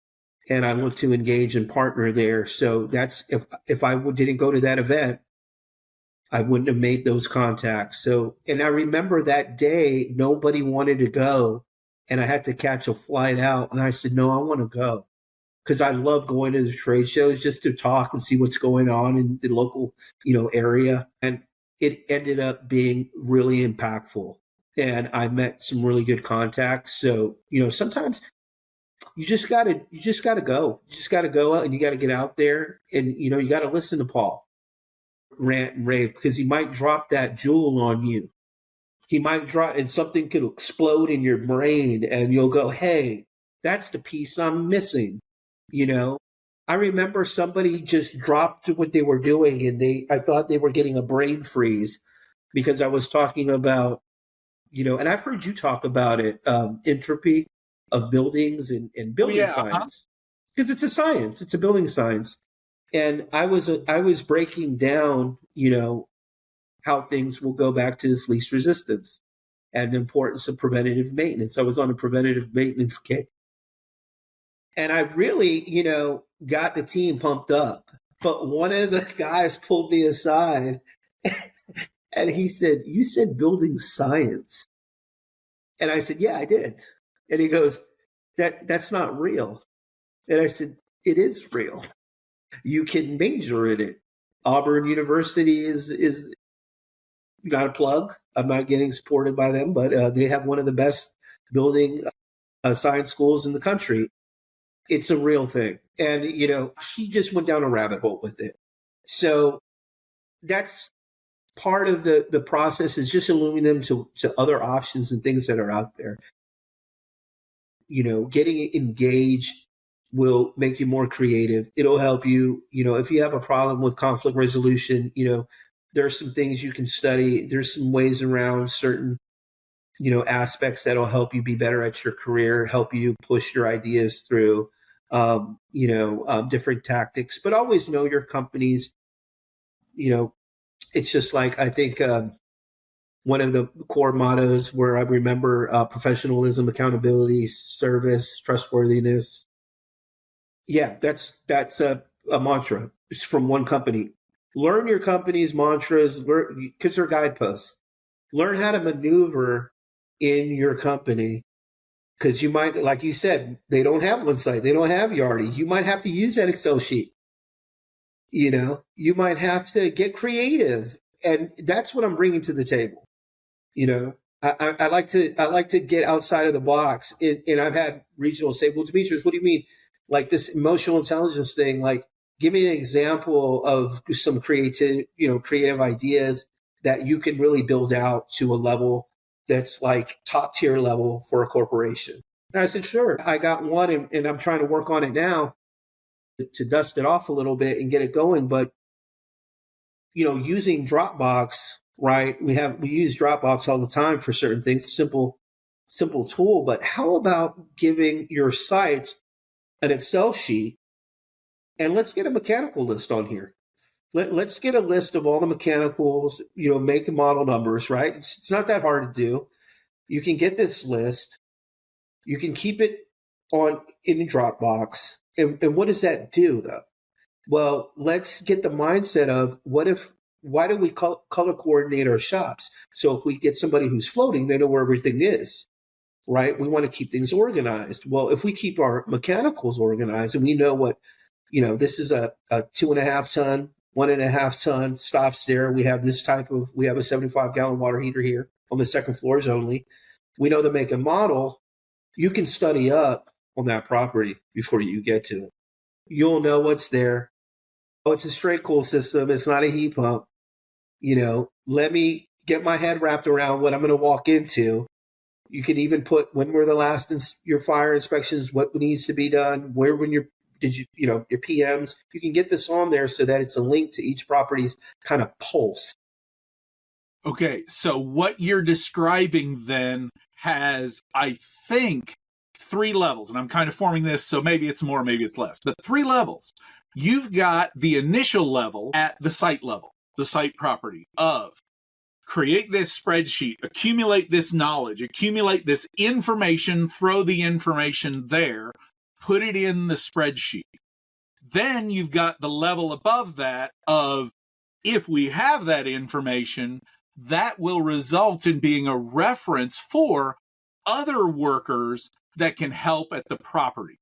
And I look to engage and partner there. So that's, if I didn't go to that event, I wouldn't have made those contacts. So, and I remember that day, nobody wanted to go. And I had to catch a flight out. And I said, no, I want to go. Because I love going to the trade shows just to talk and see what's going on in the local, area. And it ended up being really impactful. And I met some really good contacts. So, sometimes you just gotta go. You just gotta go out and you gotta get out there and, you gotta listen to Paul rant and rave because he might drop that jewel on you. He might drop and something could explode in your brain and you'll go, hey, that's the piece I'm missing. I remember somebody just dropped what they were doing and I thought they were getting a brain freeze because I was talking about, and I've heard you talk about it, entropy of buildings and building science, because it's a science, it's a building science. And I was breaking down, how things will go back to this least resistance and the importance of preventative maintenance. I was on a preventative maintenance kick. And I really, got the team pumped up. But one of the guys pulled me aside and he said, you said building science. And I said, yeah, I did. And he goes, that's not real. And I said, it is real. You can major in it. Auburn University is not a plug. I'm not getting supported by them, but they have one of the best building science schools in the country. It's a real thing. And, he just went down a rabbit hole with it. So that's part of the process, is just illuminating them to other options and things that are out there. Getting engaged will make you more creative. It'll help you, if you have a problem with conflict resolution, there's some things you can study. There's some ways around certain, aspects that'll help you be better at your career, help you push your ideas through, different tactics, but always know your companies. It's just like, I think, one of the core mottos where I remember, professionalism, accountability, service, trustworthiness. Yeah, that's a mantra. It's from one company. Learn your company's mantras, because they're guideposts. Learn how to maneuver in your company, because you might, like you said, they don't have one site. They don't have Yardi. You might have to use that Excel sheet. You might have to get creative. And that's what I'm bringing to the table. I like to get outside of the box. And I've had regionals say, well, Demetrius, what do you mean? Like this emotional intelligence thing, like, give me an example of some creative ideas that you can really build out to a level that's like top tier level for a corporation. And I said, sure, I got one, and I'm trying to work on it now to dust it off a little bit and get it going. But, using Dropbox, right? We use Dropbox all the time for certain things, simple tool. But how about giving your sites an Excel sheet, and let's get a mechanical list on here. Let's get a list of all the mechanicals, make and model numbers, right? It's not that hard to do. You can get this list. You can keep it in Dropbox. And what does that do, though? Well, let's get the mindset of why do we color coordinate our shops? So if we get somebody who's floating, they know where everything is, right? We want to keep things organized. Well, if we keep our mechanicals organized, and we know what, this is a 2.5 ton, 1.5 ton stops there. We have a 75-gallon water heater here on the second floors only. We know the make and model. You can study up on that property before you get to it. You'll know what's there. Oh, it's a straight cool system. It's not a heat pump. Let me get my head wrapped around what I'm going to walk into. You can even put when were the last your fire inspections, what needs to be done, your PMs. You can get this on there so that it's a link to each property's kind of pulse. Okay, so what you're describing then has, I think, 3 levels, and I'm kind of forming this, so maybe it's more, maybe it's less, but 3 levels. You've got the initial level at the site level, the site property of create this spreadsheet, accumulate this knowledge, accumulate this information, throw the information there, put it in the spreadsheet. Then you've got the level above that of, if we have that information, that will result in being a reference for other workers that can help at the property.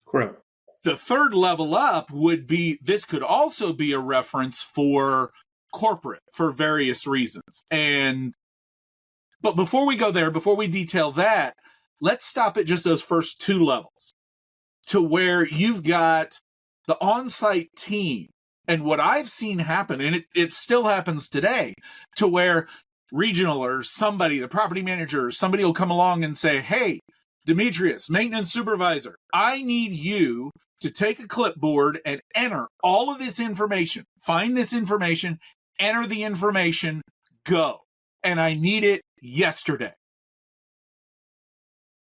Correct. The third level up would be, this could also be a reference for corporate for various reasons. But before we go there, before we detail that, let's stop at just those first 2 levels, to where you've got the on-site team. And what I've seen happen, and it still happens today, to where regional or somebody, the property manager, or somebody will come along and say, hey, Demetrius, maintenance supervisor, I need you to take a clipboard and enter all of this information, find this information, enter the information, go. And I need it yesterday.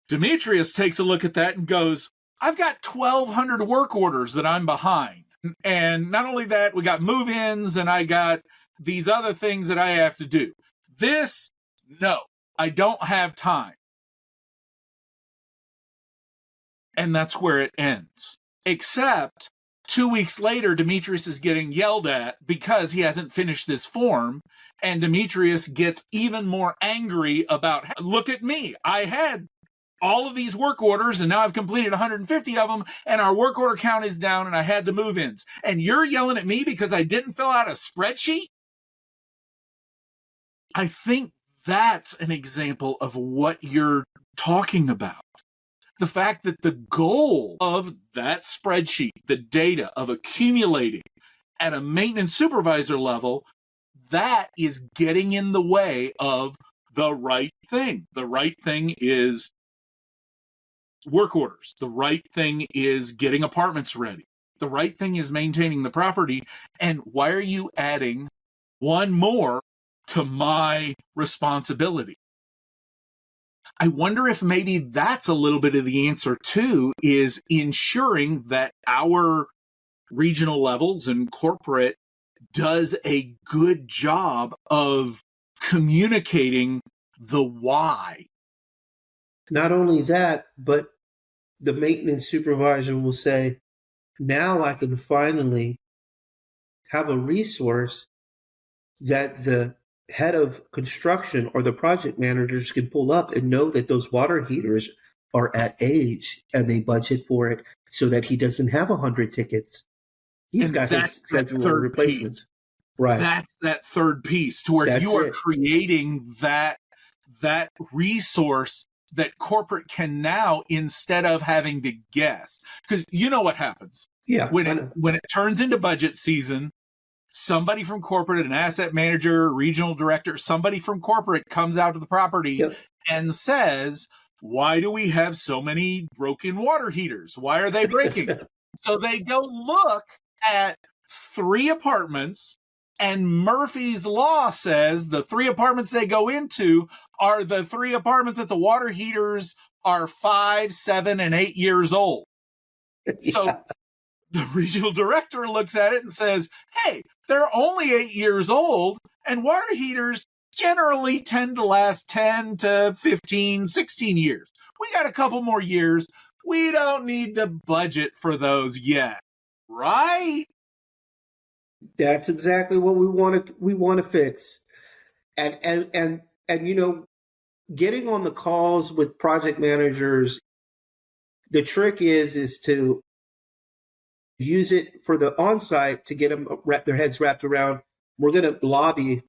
Demetrius takes a look at that and goes, I've got 1,200 work orders that I'm behind. And not only that, we got move-ins and I got these other things that I have to do. This, no, I don't have time. And that's where it ends. Except 2 weeks later, Demetrius is getting yelled at because he hasn't finished this form. And Demetrius gets even more angry about, look at me, I had all of these work orders and now I've completed 150 of them and our work order count is down and I had the move-ins. And you're yelling at me because I didn't fill out a spreadsheet? I think that's an example of what you're talking about. The fact that the goal of that spreadsheet, the data of accumulating at a maintenance supervisor level, that is getting in the way of the right thing. The right thing is work orders. The right thing is getting apartments ready. The right thing is maintaining the property. And why are you adding one more to my responsibility? I wonder if maybe that's a little bit of the answer too, is ensuring that our regional levels and corporate does a good job of communicating the why. Not only that, but the maintenance supervisor will say, now I can finally have a resource that the head of construction or the project managers can pull up and know that those water heaters are at age and they budget for it so that he doesn't have 100 tickets. He's got his schedule of replacements. Piece. Right. That's that third piece to where you are creating that resource that corporate can now, instead of having to guess. Because you know what happens. Yeah. When it turns into budget season, somebody from corporate, an asset manager, regional director, somebody from corporate comes out to the property and says, why do we have so many broken water heaters? Why are they breaking? So they go look at 3 apartments, and Murphy's Law says the 3 apartments they go into are the 3 apartments that the water heaters are 5, 7, and 8 years old. So the regional director looks at it and says, hey, they're only 8 years old, and water heaters generally tend to last 10 to 15, 16 years. We got a couple more years. We don't need to budget for those yet, right? That's exactly what we want to fix. And you know, getting on the calls with project managers, the trick is to use it for the on-site to get them their heads wrapped around. We're going to lobby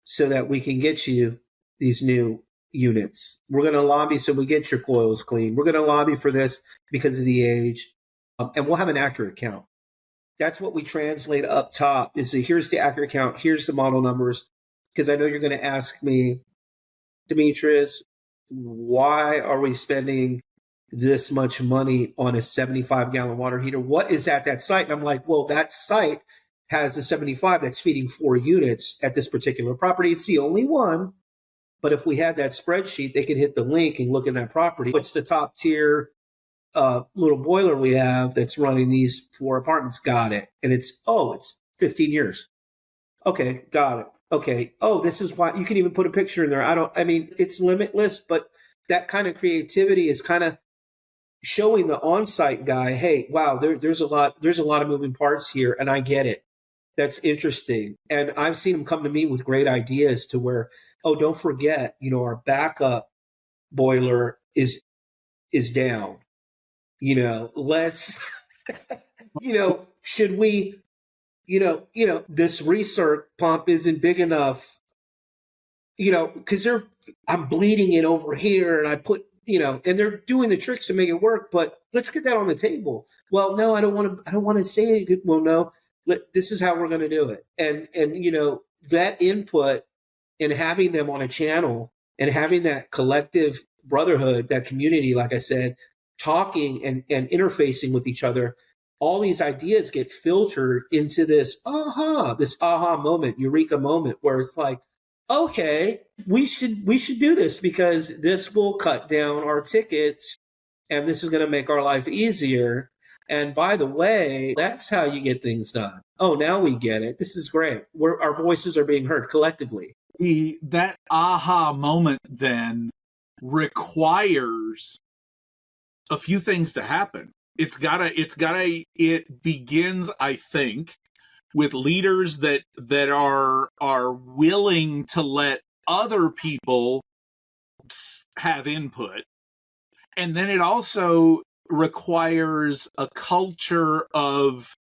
so that we can get you these new units. We're going to lobby so we get your coils clean. We're going to lobby for this because of the age. And we'll have an accurate count. That's what we translate up top is here's the accurate count. Here's the model numbers. Because I know you're going to ask me, Demetrius, why are we spending this much money on a 75-gallon water heater? What is at that site? And I'm like, well, that site has a 75 that's feeding 4 units at this particular property. It's the only one. But if we had that spreadsheet, they could hit the link and look at that property. What's the top tier little boiler we have that's running these 4 apartments? Got it. And it's 15 years. Okay, got it. Okay. Oh, this is why you can even put a picture in there. I mean, it's limitless, but that kind of creativity is kind of showing the on-site guy, hey, wow, there's a lot of moving parts here, and I get it. That's interesting. And I've seen them come to me with great ideas to where, oh, don't forget, our backup boiler is down. Let's, should we, this recirc pump isn't big enough, because I'm bleeding it over here, and I put, and they're doing the tricks to make it work, but let's get that on the table. Well, no, I don't want to say anything. Well, no, this is how we're going to do it. And that input and having them on a channel and having that collective brotherhood, that community, like I said, talking and interfacing with each other, all these ideas get filtered into this aha moment, eureka moment, where it's like, okay, we should do this because this will cut down our tickets and this is going to make our life easier. And by the way, that's how you get things done. Oh, now we get it. This is great. Our voices are being heard collectively. That aha moment then requires a few things to happen. It begins, I think, with leaders that are willing to let other people have input. And then it also requires a culture of,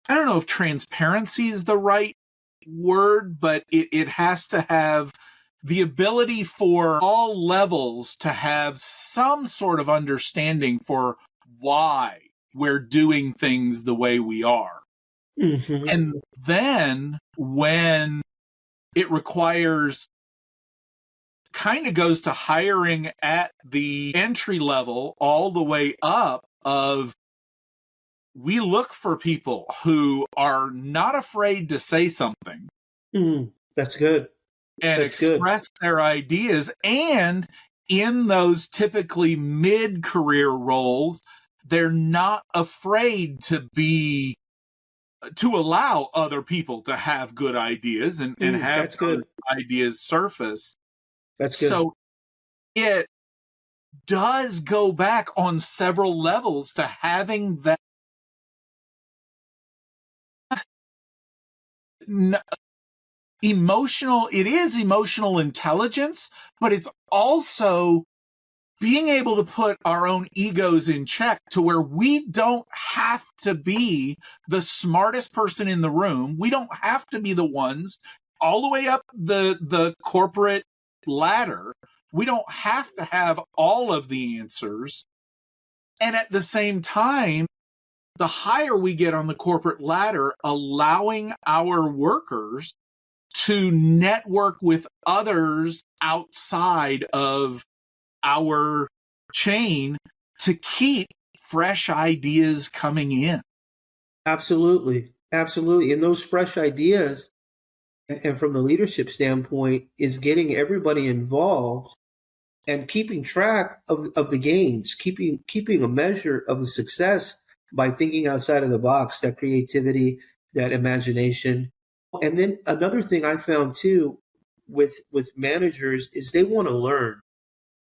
I don't know if transparency is the right word, but it has to have the ability for all levels to have some sort of understanding for why we're doing things the way we are. Mm-hmm. And then when it requires, kind of goes to hiring at the entry level all the way up of, we look for people who are not afraid to say something That's good. and That's good. express their ideas. And in those typically mid-career roles, they're not afraid to allow other people to have good ideas and have That's those good. ideas surface. That's good. So it does go back on several levels to having that it is emotional intelligence, but it's also being able to put our own egos in check to where we don't have to be the smartest person in the room. We don't have to be the ones all the way up the corporate ladder. We don't have to have all of the answers. And at the same time, the higher we get on the corporate ladder, allowing our workers to network with others outside of our chain to keep fresh ideas coming in. Absolutely. Absolutely. And those fresh ideas, and from the leadership standpoint, is getting everybody involved and keeping track of the gains, keeping a measure of the success by thinking outside of the box, that creativity, that imagination. And then another thing I found too with managers is they want to learn.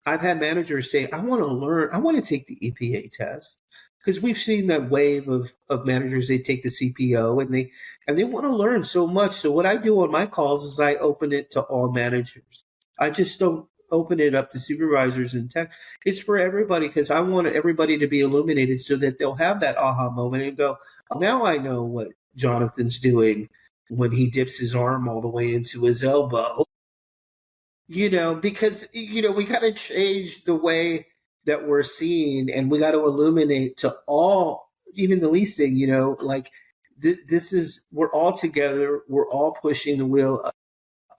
I've had managers say, I want to learn, I want to take the EPA test. Because we've seen that wave of managers, they take the CPO and they want to learn so much. So what I do on my calls is I open it to all managers. I just don't open it up to supervisors and tech. It's for everybody because I want everybody to be illuminated so that they'll have that aha moment and go, now I know what Jonathan's doing when he dips his arm all the way into his elbow. Because, we got to change the way that we're seen, and we got to illuminate to all, even the leasing, this is, we're all together. We're all pushing the wheel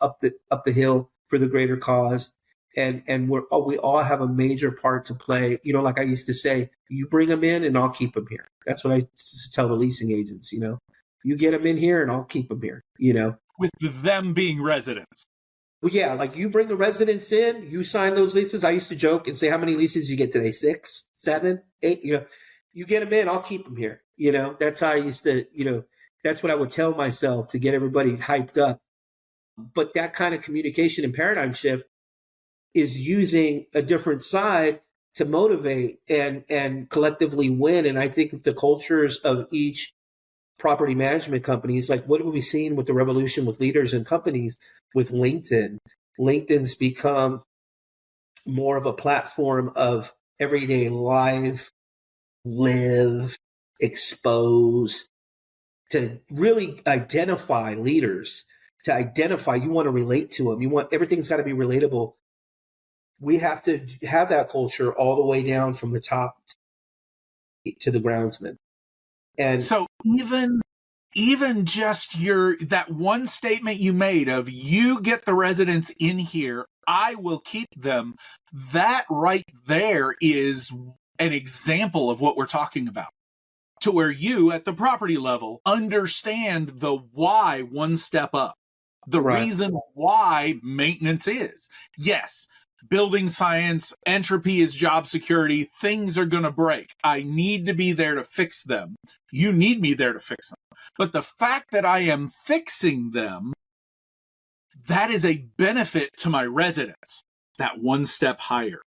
up the hill for the greater cause. And we all have a major part to play. Like I used to say, you bring them in and I'll keep them here. That's what I tell the leasing agents, you get them in here and I'll keep them here, With them being residents. Well, yeah, like you bring the residents in, you sign those leases. I used to joke and say, how many leases you get today? 6, 7, 8, you get them in, I'll keep them here. That's how I used to, that's what I would tell myself to get everybody hyped up. But that kind of communication and paradigm shift is using a different side to motivate and collectively win. And I think if the cultures of each property management companies, like what have we seen with the revolution with leaders and companies with LinkedIn? LinkedIn's become more of a platform of everyday life, live, expose, to really identify leaders, to identify, you want to relate to them. Everything's got to be relatable. We have to have that culture all the way down from the top to the groundsman. And so even just that one statement you made of, you get the residents in here, I will keep them. That right there is an example of what we're talking about. To where you at the property level understand the why one step up, the reason why maintenance is. Yes, building science, entropy is job security. Things are going to break. I need to be there to fix them. You need me there to fix them. But the fact that I am fixing them, that is a benefit to my residents, that one step higher.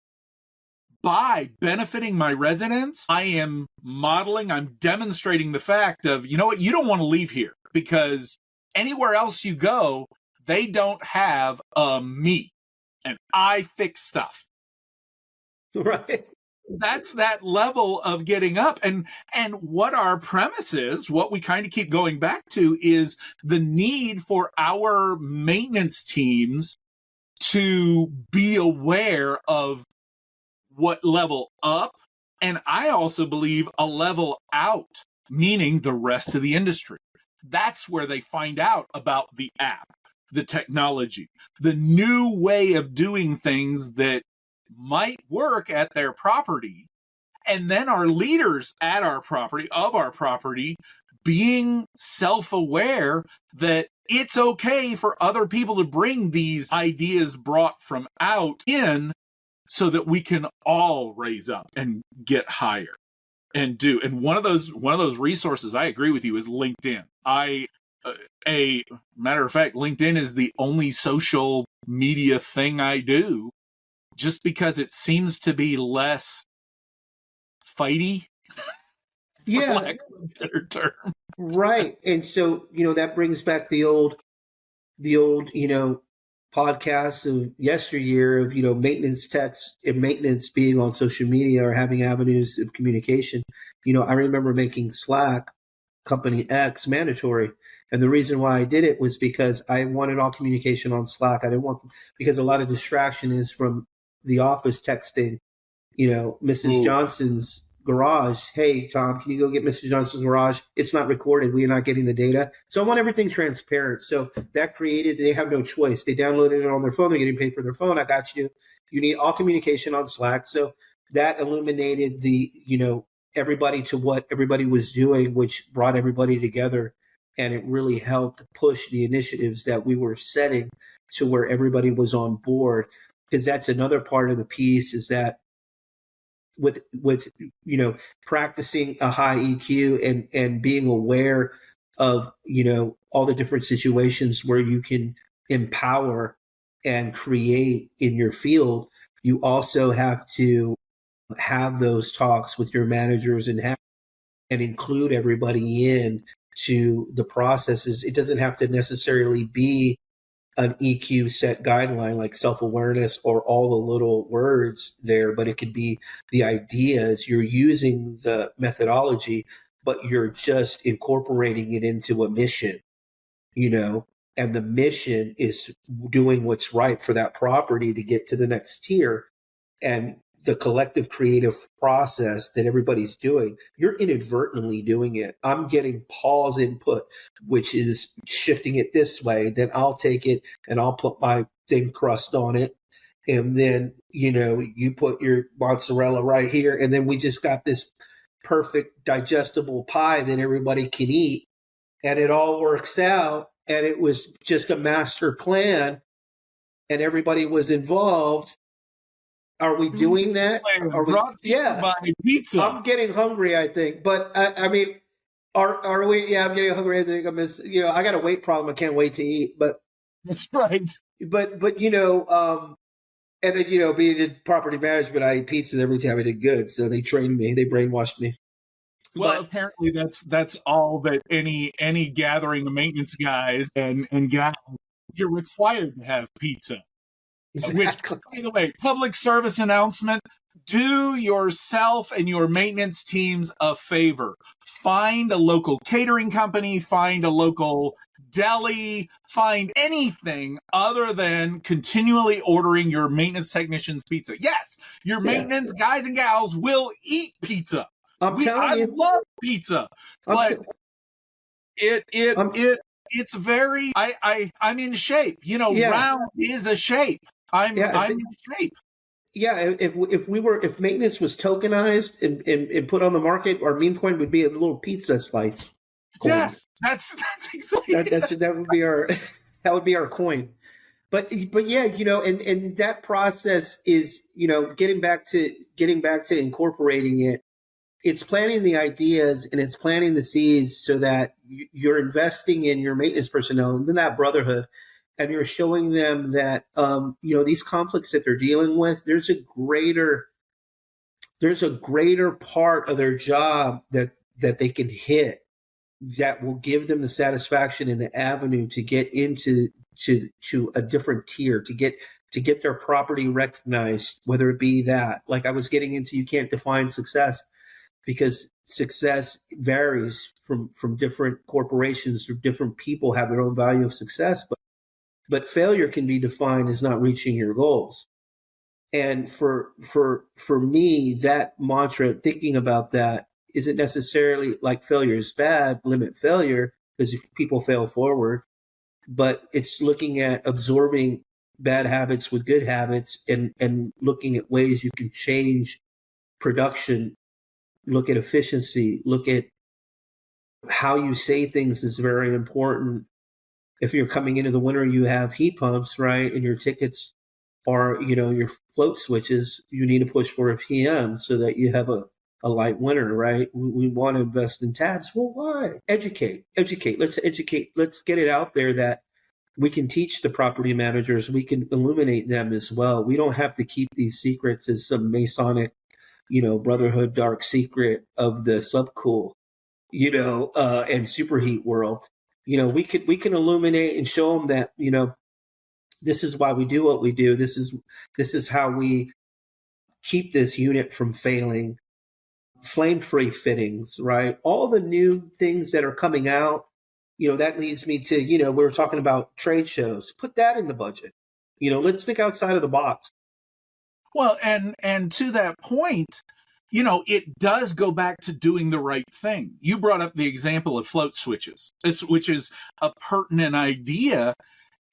By benefiting my residents, I am I'm demonstrating the fact of, you know what, you don't want to leave here because anywhere else you go, they don't have me. And I fix stuff. Right. That's that level of getting up. And what our premise is, what we kind of keep going back to, is the need for our maintenance teams to be aware of what level up. And I also believe a level out, meaning the rest of the industry. That's where they find out about the app, the technology, the new way of doing things that might work at their property. And then our leaders at our property, of our property, being self-aware that it's okay for other people to bring these ideas brought from out in, so that we can all raise up and get higher and do. And one of those resources, I agree with you, is LinkedIn. A matter of fact, LinkedIn is the only social media thing I do, just because it seems to be less fighty, for lack of a better term. Right. And so, that brings back the old, podcasts of yesteryear of, maintenance techs and maintenance being on social media or having avenues of communication. I remember making Slack company X mandatory. And the reason why I did it was because I wanted all communication on Slack. I didn't want, because a lot of distraction is from the office texting, Mrs. Johnson's garage. Hey, Tom, can you go get Mrs. Johnson's garage? It's not recorded. We are not getting the data. So I want everything transparent. So that created, they have no choice. They downloaded it on their phone. They're getting paid for their phone. I got you. You need all communication on Slack. So that illuminated the, everybody to what everybody was doing, which brought everybody together. And it really helped push the initiatives that we were setting to where everybody was on board. Because that's another part of the piece, is that with practicing a high EQ and being aware of, all the different situations where you can empower and create in your field, you also have to have those talks with your managers and include everybody in to the processes. It doesn't have to necessarily be an EQ set guideline like self-awareness or all the little words there, but it could be the ideas. You're using the methodology, but you're just incorporating it into a mission, and the mission is doing what's right for that property to get to the next tier. And the collective creative process that everybody's doing, you're inadvertently doing it. I'm getting Paul's input, which is shifting it this way. Then I'll take it and I'll put my thin crust on it. And then, you put your mozzarella right here. And then we just got this perfect digestible pie that everybody can eat. And it all works out. And it was just a master plan. And everybody was involved. Are we doing that? Are we? Yeah, by pizza. I'm getting hungry, I think. But I mean, are we? Yeah, I'm getting hungry. I think I got a weight problem. I can't wait to eat. But that's right. But and then being in property management, I ate pizza every time I did good. So they trained me. They brainwashed me. Well, apparently that's all that any gathering of maintenance guys and gals, you're required to have pizza. Exactly. Which, by the way, public service announcement, do yourself and your maintenance teams a favor. Find a local catering company, find a local deli, find anything other than continually ordering your maintenance technicians pizza. Yes, your maintenance guys and gals will eat pizza. I love pizza, but it's very, I'm in shape. Round is a shape. I'm in shape. Yeah, if maintenance was tokenized and put on the market, our meme coin would be a little pizza slice coin. Yes, that's exactly that would be our coin. But yeah, and that process is, getting back to incorporating it. It's planting the ideas and it's planting the seeds so that you're investing in your maintenance personnel and then that brotherhood. And you're showing them that, these conflicts that they're dealing with, there's a greater part of their job that they can hit that will give them the satisfaction and the avenue to get into to a different tier, to get their property recognized, whether it be that, like I was getting into, you can't define success because success varies from different corporations or different people have their own value of success, but failure can be defined as not reaching your goals. And for me, that mantra, thinking about that, isn't necessarily like failure is bad, limit failure. because people fail forward, but it's looking at absorbing bad habits with good habits and looking at ways you can change production, look at efficiency, look at how you say things is very important. If you're coming into the winter, you have heat pumps, right? And your tickets are, your float switches, you need to push for a PM so that you have a light winter, right? We want to invest in tabs. Well, why? Educate. Let's educate. Let's get it out there that we can teach the property managers. We can illuminate them as well. We don't have to keep these secrets as some Masonic, brotherhood dark secret of the subcool, and superheat world. We can illuminate and show them that, this is why we do what we do. This is how we keep this unit from failing. Flame-free fittings, right? All the new things that are coming out, that leads me to, we were talking about trade shows. Put that in the budget. Let's think outside of the box. Well, and to that point, it does go back to doing the right thing. You brought up the example of float switches, which is a pertinent idea,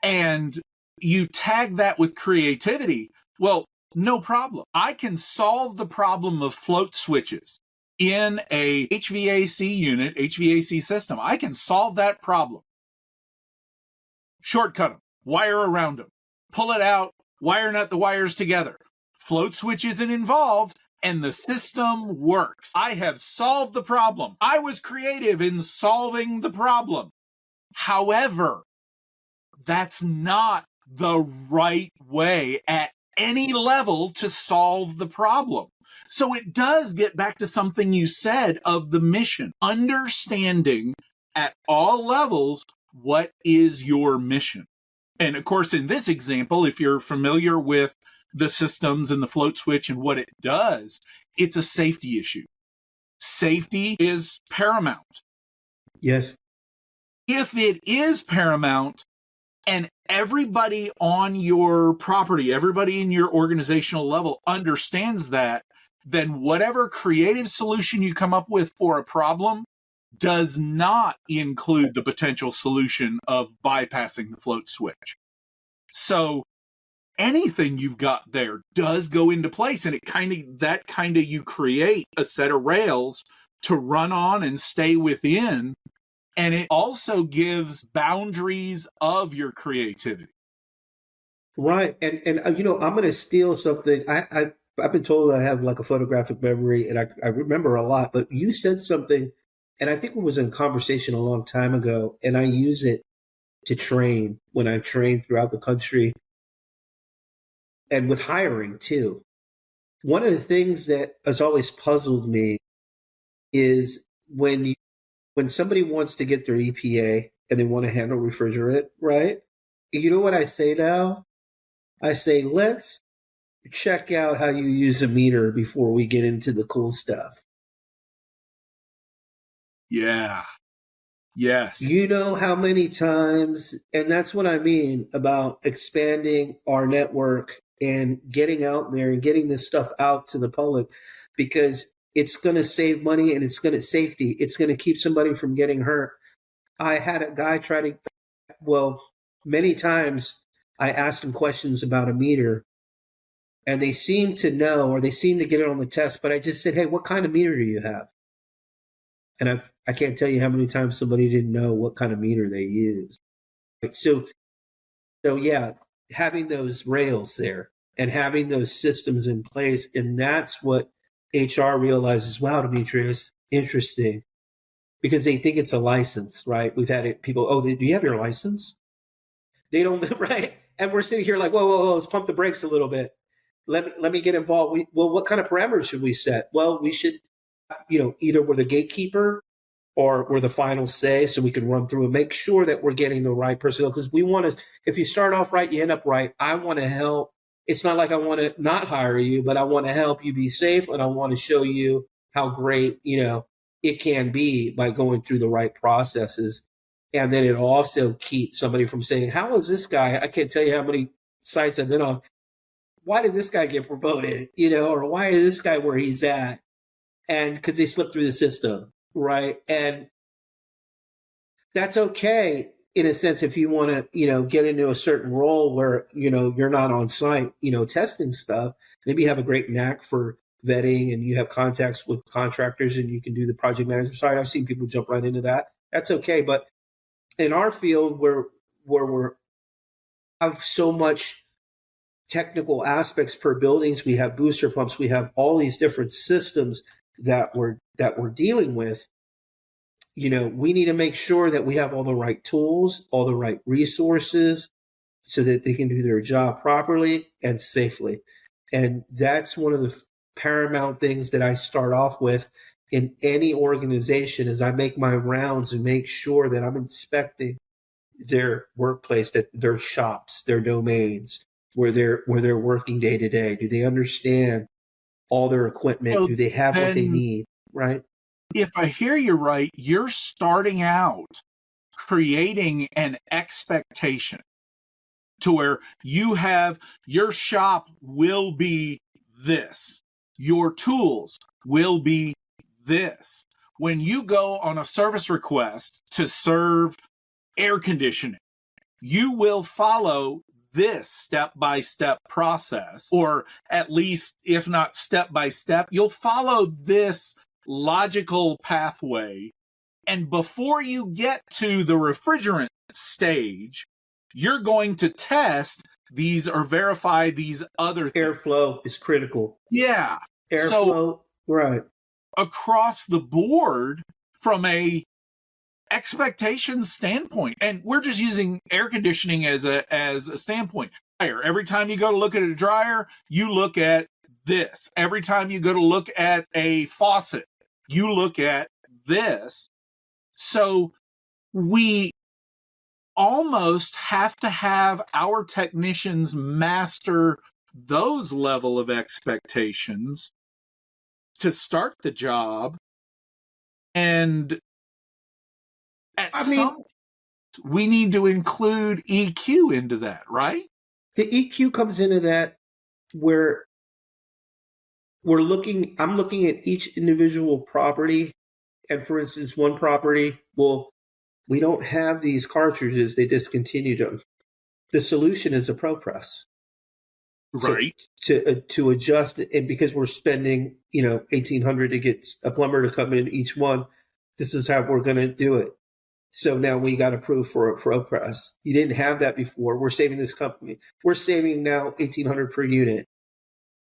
and you tag that with creativity. Well, no problem. I can solve the problem of float switches in a HVAC system. I can solve that problem. Shortcut them, wire around them, pull it out, wire nut the wires together. Float switch isn't involved, and the system works. I have solved the problem. I was creative in solving the problem. However, that's not the right way at any level to solve the problem. So it does get back to something you said of the mission, understanding at all levels, what is your mission? And of course, in this example, if you're familiar with the systems and the float switch and what it does, it's a safety issue. Safety is paramount. Yes. If it is paramount, and everybody on your property, everybody in your organizational level understands that, then whatever creative solution you come up with for a problem does not include the potential solution of bypassing the float switch. So anything you've got there does go into place, and you create a set of rails to run on and stay within. And it also gives boundaries of your creativity. Right. And I'm going to steal something. I've been told I have like a photographic memory and I remember a lot, but you said something, and I think it was in a conversation a long time ago, and I use it to train when I train throughout the country and with hiring too. One of the things that has always puzzled me is when somebody wants to get their EPA and they want to handle refrigerant, right? You know what I say now? I say, let's check out how you use a meter before we get into the cool stuff. Yeah. Yes. You know how many times, and that's what I mean about expanding our network and getting out there and getting this stuff out to the public, because it's going to save money and it's going to safety. It's going to keep somebody from getting hurt. I had a guy many times I asked him questions about a meter and they seemed to know, or they seemed to get it on the test, but I just said, hey, what kind of meter do you have? And I can't tell you how many times somebody didn't know what kind of meter they used. So yeah, having those rails there and having those systems in place, and that's what HR realizes, wow, Demetrius, interesting, because they think it's a license, right? We've had people, do you have your license? They don't, right? And we're sitting here like, whoa, let's pump the brakes a little bit. Let me get involved. What kind of parameters should we set? Well, we should, either we're the gatekeeper or we're the final say, so we can run through and make sure that we're getting the right personnel. Because we want to, if you start off right, you end up right. I want to help. It's not like I want to not hire you, but I want to help you be safe, and I want to show you how great, it can be by going through the right processes. And then it also keeps somebody from saying, how is this guy? I can't tell you how many sites I've been on. Why did this guy get promoted? Or why is this guy where he's at? And because they slipped through the system, right? And That's okay in a sense if you want to, get into a certain role where, you're not on site, testing stuff. Maybe you have a great knack for vetting and you have contacts with contractors and you can do the project management side. I've seen people jump right into that. That's okay. But in our field where we're have so much technical aspects per buildings, we have booster pumps, we have all these different systems that we're dealing with. We need to make sure that we have all the right tools, all the right resources so that they can do their job properly and safely. And that's one of the paramount things that I start off with in any organization as I make my rounds and make sure that I'm inspecting their workplace, that their shops, their domains, where they're working day to day. Do they understand all their equipment? So do they have what they need? Right? If I hear you right, you're starting out creating an expectation to where you have your shop will be this, your tools will be this. When you go on a service request to serve air conditioning, you will follow this step-by-step process, or at least if not step-by-step, you'll follow this logical pathway. And before you get to the refrigerant stage, you're going to test these or verify these other things. Airflow is critical. Yeah. Airflow, so, right. Across the board from a expectation standpoint, and we're just using air conditioning as a standpoint. Every time you go to look at a dryer, you look at this. Every time you go to look at a faucet, you look at this. So we almost have to have our technicians master those level of expectations to start the job. And we need to include EQ into that, right? The EQ comes into that where I'm looking at each individual property. And for instance, one property, well, we don't have these cartridges. They discontinued them. The solution is a ProPress. Right. To adjust it, and because we're spending, $1,800 to get a plumber to come in each one, this is how we're going to do it. So now we got approved for a ProPress. You didn't have that before. We're saving this company. We're saving now $1,800 per unit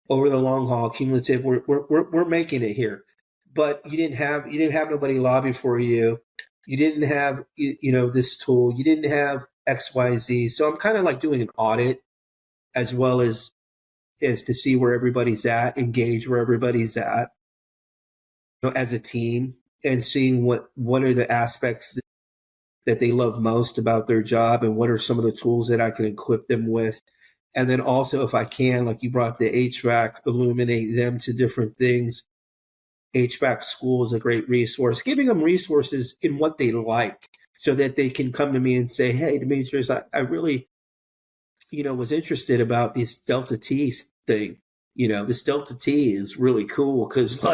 over the long haul, cumulative. We're making it here. But you didn't have nobody lobby for you. You didn't have this tool. You didn't have XYZ. So I'm kind of like doing an audit as well as to see where everybody's at, engage where everybody's at, as a team, and seeing what are the aspects that they love most about their job and what are some of the tools that I can equip them with. And then also, if I can, like you brought up the HVAC, illuminate them to different things. HVAC school is a great resource, giving them resources in what they like so that they can come to me and say, hey, Demetrius, I really, was interested about this Delta T thing. This Delta T is really cool because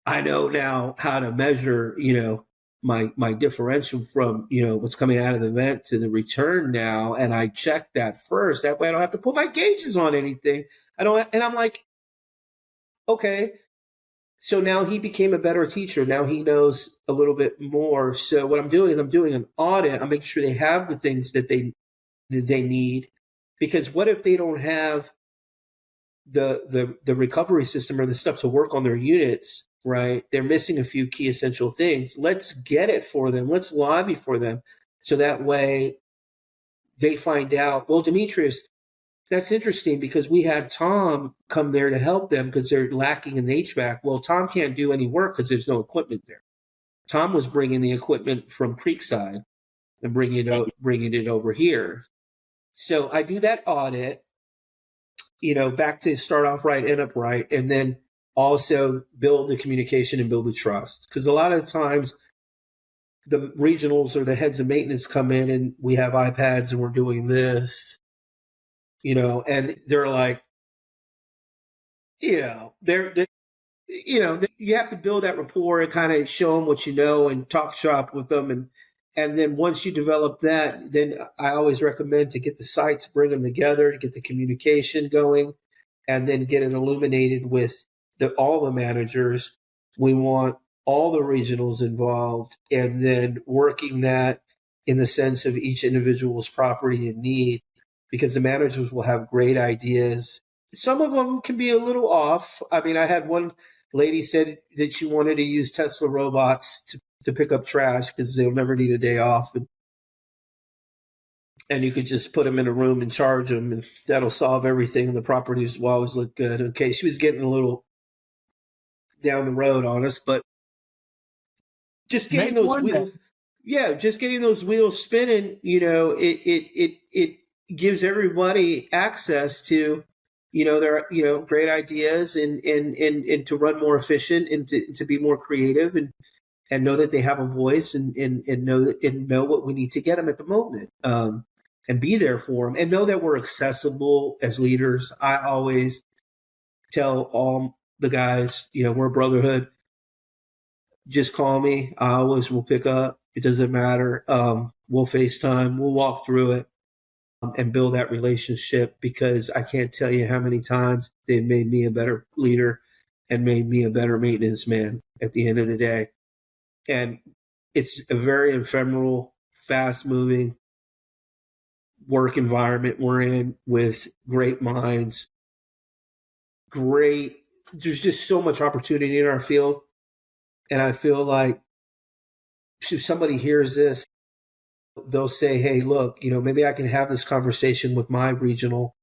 I know now how to measure, my differential from, what's coming out of the vent to the return now. And I check that first. That way I don't have to put my gauges on anything. And I'm like, okay. So now he became a better teacher. Now he knows a little bit more. So what I'm doing is I'm doing an audit. I'm making sure they have the things that they need. Because what if they don't have the recovery system or the stuff to work on their units, right? They're missing a few key essential things. Let's get it for them. Let's lobby for them. So that way they find out, well, Demetrius, that's interesting because we had Tom come there to help them because they're lacking in the HVAC. Well, Tom can't do any work because there's no equipment there. Tom was bringing the equipment from Creekside and bringing it over here. So I do that audit, back to start off right, end up right, and then also build the communication and build the trust. Because a lot of times the regionals or the heads of maintenance come in and we have iPads and we're doing this, and they're like, they're you have to build that rapport and kind of show them what you know and talk shop with them. And And then once you develop that, then I always recommend to get the sites, bring them together, to get the communication going, and then get it illuminated with all the managers. We want all the regionals involved, and then working that in the sense of each individual's property and need, because the managers will have great ideas. Some of them can be a little off. I mean, I had one lady said that she wanted to use Tesla robots to pick up trash because they'll never need a day off. And you could just put them in a room and charge them, and that'll solve everything. And the properties will always look good. Okay, she was getting a little down the road on us, but just getting those wheels, just getting those wheels spinning. It gives everybody access to, their great ideas and to run more efficient and to be more creative and know that they have a voice and know what we need to get them at the moment, and be there for them and know that we're accessible as leaders. I always tell all the guys, we're a brotherhood. Just call me. I always will pick up. It doesn't matter. We'll FaceTime. We'll walk through it and build that relationship, because I can't tell you how many times they've made me a better leader and made me a better maintenance man at the end of the day. And it's a very ephemeral, fast-moving work environment we're in with great minds. There's just so much opportunity in our field. And I feel like if somebody hears this, they'll say, hey, look, maybe I can have this conversation with my regional,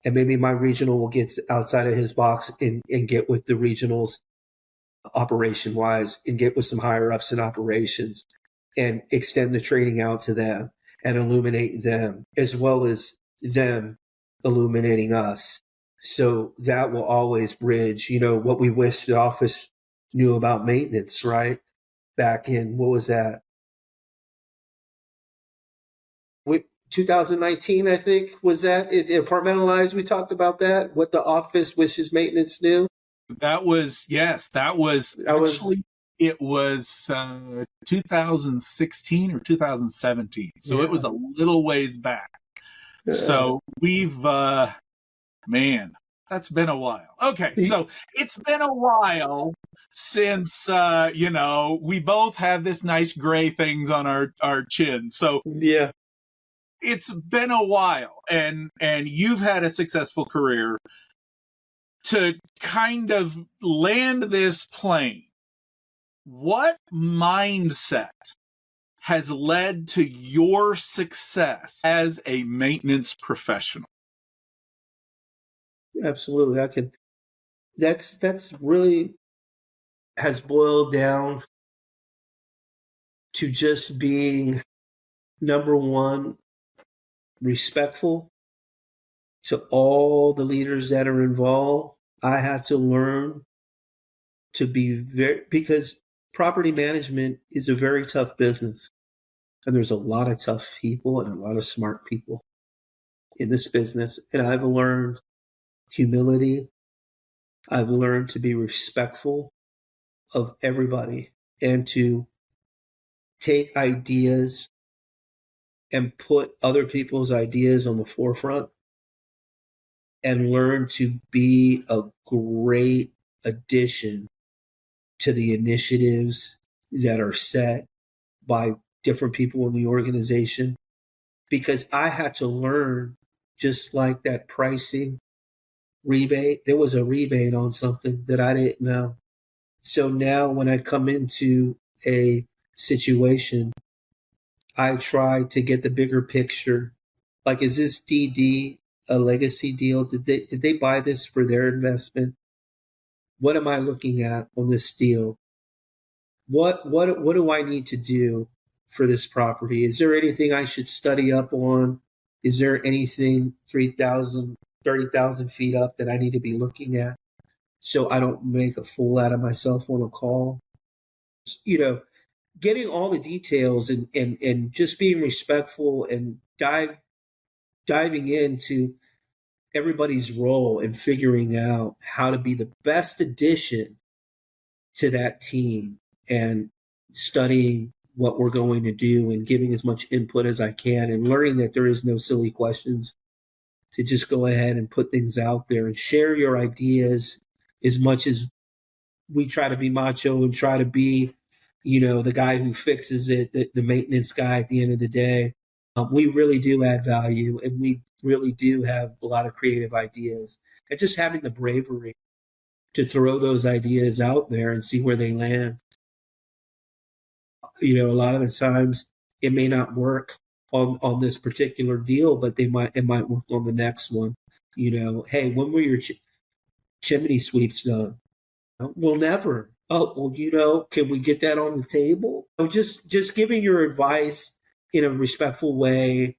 and maybe my regional will get outside of his box and get with the regionals operation-wise and get with some higher-ups in operations and extend the training out to them and illuminate them, as well as them illuminating us. So that will always bridge, what we wish the office knew about maintenance, right? Back in, what was that? 2019, I think, was that it apartmentalized? We talked about that, what the office wishes maintenance knew. That was actually, it was 2016 or 2017. So it was a little ways back. So we've, man, that's been a while. Okay. So it's been a while since, we both have this nice gray things on our chin. So yeah, it's been a while, and you've had a successful career. To kind of land this plane, what mindset has led to your success as a maintenance professional? Absolutely. That's really has boiled down to just being, number one, respectful to all the leaders that are involved. I had to learn to be because property management is a very tough business. And there's a lot of tough people and a lot of smart people in this business. And I've learned humility. I've learned to be respectful of everybody and to take ideas and put other people's ideas on the forefront and learn to be a great addition to the initiatives that are set by different people in the organization. Because I had to learn, just like that pricing rebate, there was a rebate on something that I didn't know. So now when I come into a situation, I try to get the bigger picture. Like, is this DD a legacy deal? Did they buy this for their investment? What am I looking at on this deal? What do I need to do for this property? Is there anything I should study up on? Is there anything 3,000, 30,000 feet up that I need to be looking at so I don't make a fool out of myself on a call? Getting all the details and just being respectful and diving into everybody's role and figuring out how to be the best addition to that team and studying what we're going to do and giving as much input as I can and learning that there is no silly questions, to just go ahead and put things out there and share your ideas. As much as we try to be macho and try to be, the guy who fixes it, the maintenance guy at the end of the day, we really do add value, and we really do have a lot of creative ideas. And just having the bravery to throw those ideas out there and see where they land. A lot of the times it may not work on this particular deal, but it might work on the next one. Hey, when were your chimney sweeps done? Well, never. Oh, well, can we get that on the table? Just giving your advice in a respectful way.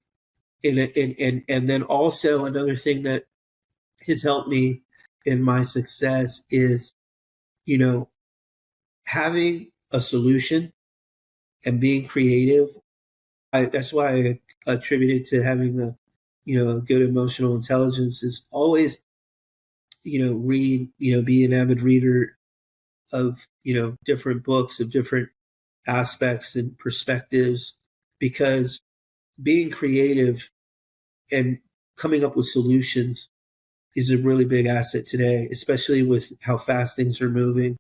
And then also another thing that has helped me in my success is, having a solution and being creative. That's why I attributed to having a good emotional intelligence is always, read, be an avid reader of, different books of different aspects and perspectives, because being creative and coming up with solutions is a really big asset today, especially with how fast things are moving.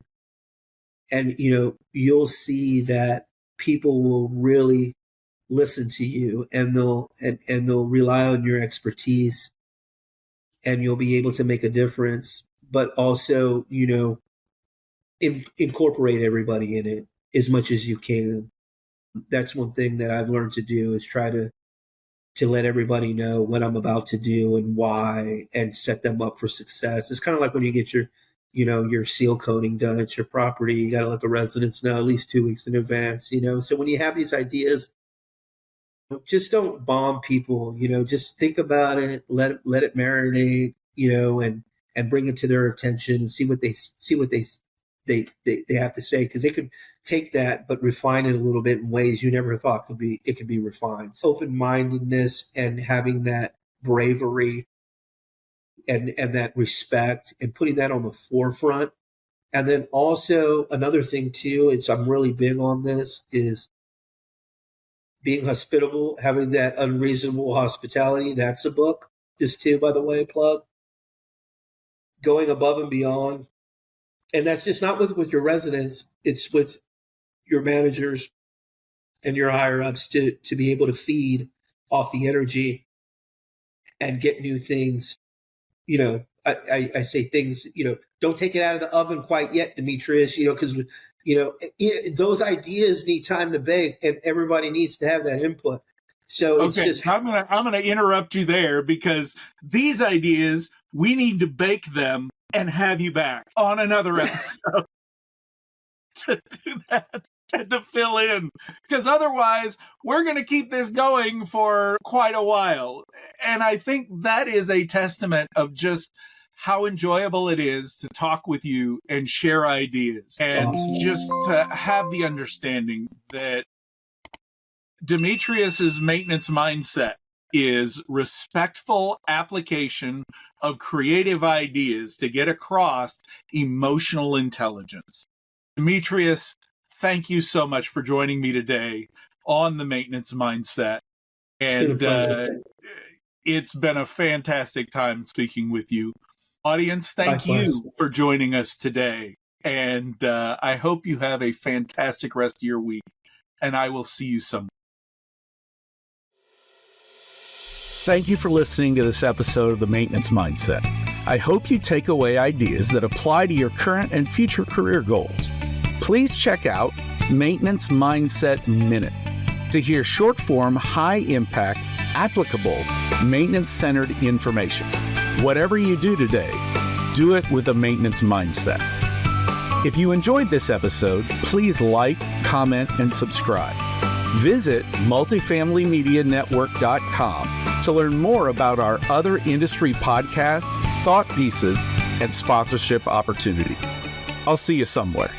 And, you'll see that people will really listen to you, and they'll rely on your expertise, and you'll be able to make a difference, but also, incorporate everybody in it as much as you can. That's one thing that I've learned to do, is try to let everybody know what I'm about to do and why, and set them up for success. It's kind of like when you get your seal coating done at your property. You got to let the residents know at least 2 weeks in advance, So when you have these ideas, just don't bomb people, just think about it, let it marinate, and bring it to their attention and see what they have to say, because they could take that but refine it a little bit in ways you never thought could be refined. Open-mindedness and having that bravery and that respect and putting that on the forefront. And then also another thing too, I'm really big on this, is being hospitable, having that unreasonable hospitality. That's a book, just too, by the way, plug. Going above and beyond. And that's just not with your residents, it's with your managers and your higher ups to be able to feed off the energy and get new things. I say things, don't take it out of the oven quite yet, Demetrius, because, those ideas need time to bake, and everybody needs to have that input. So it's just, I'm gonna interrupt you there, because these ideas, we need to bake them and have you back on another episode to do that and to fill in, because otherwise we're going to keep this going for quite a while. And I think that is a testament of just how enjoyable it is to talk with you and share ideas, and just to have the understanding that Demetrius's maintenance mindset is respectful application of creative ideas to get across emotional intelligence. Demetrius, thank you so much for joining me today on the maintenance mindset. And it's been a fantastic time speaking with you. Audience, thank you for joining us today. And I hope you have a fantastic rest of your week. And I will see you someday. Thank you for listening to this episode of The Maintenance Mindset. I hope you take away ideas that apply to your current and future career goals. Please check out Maintenance Mindset Minute to hear short-form, high-impact, applicable, maintenance-centered information. Whatever you do today, do it with a maintenance mindset. If you enjoyed this episode, please like, comment, and subscribe. Visit multifamilymedianetwork.com to learn more about our other industry podcasts, thought pieces, and sponsorship opportunities. I'll see you somewhere.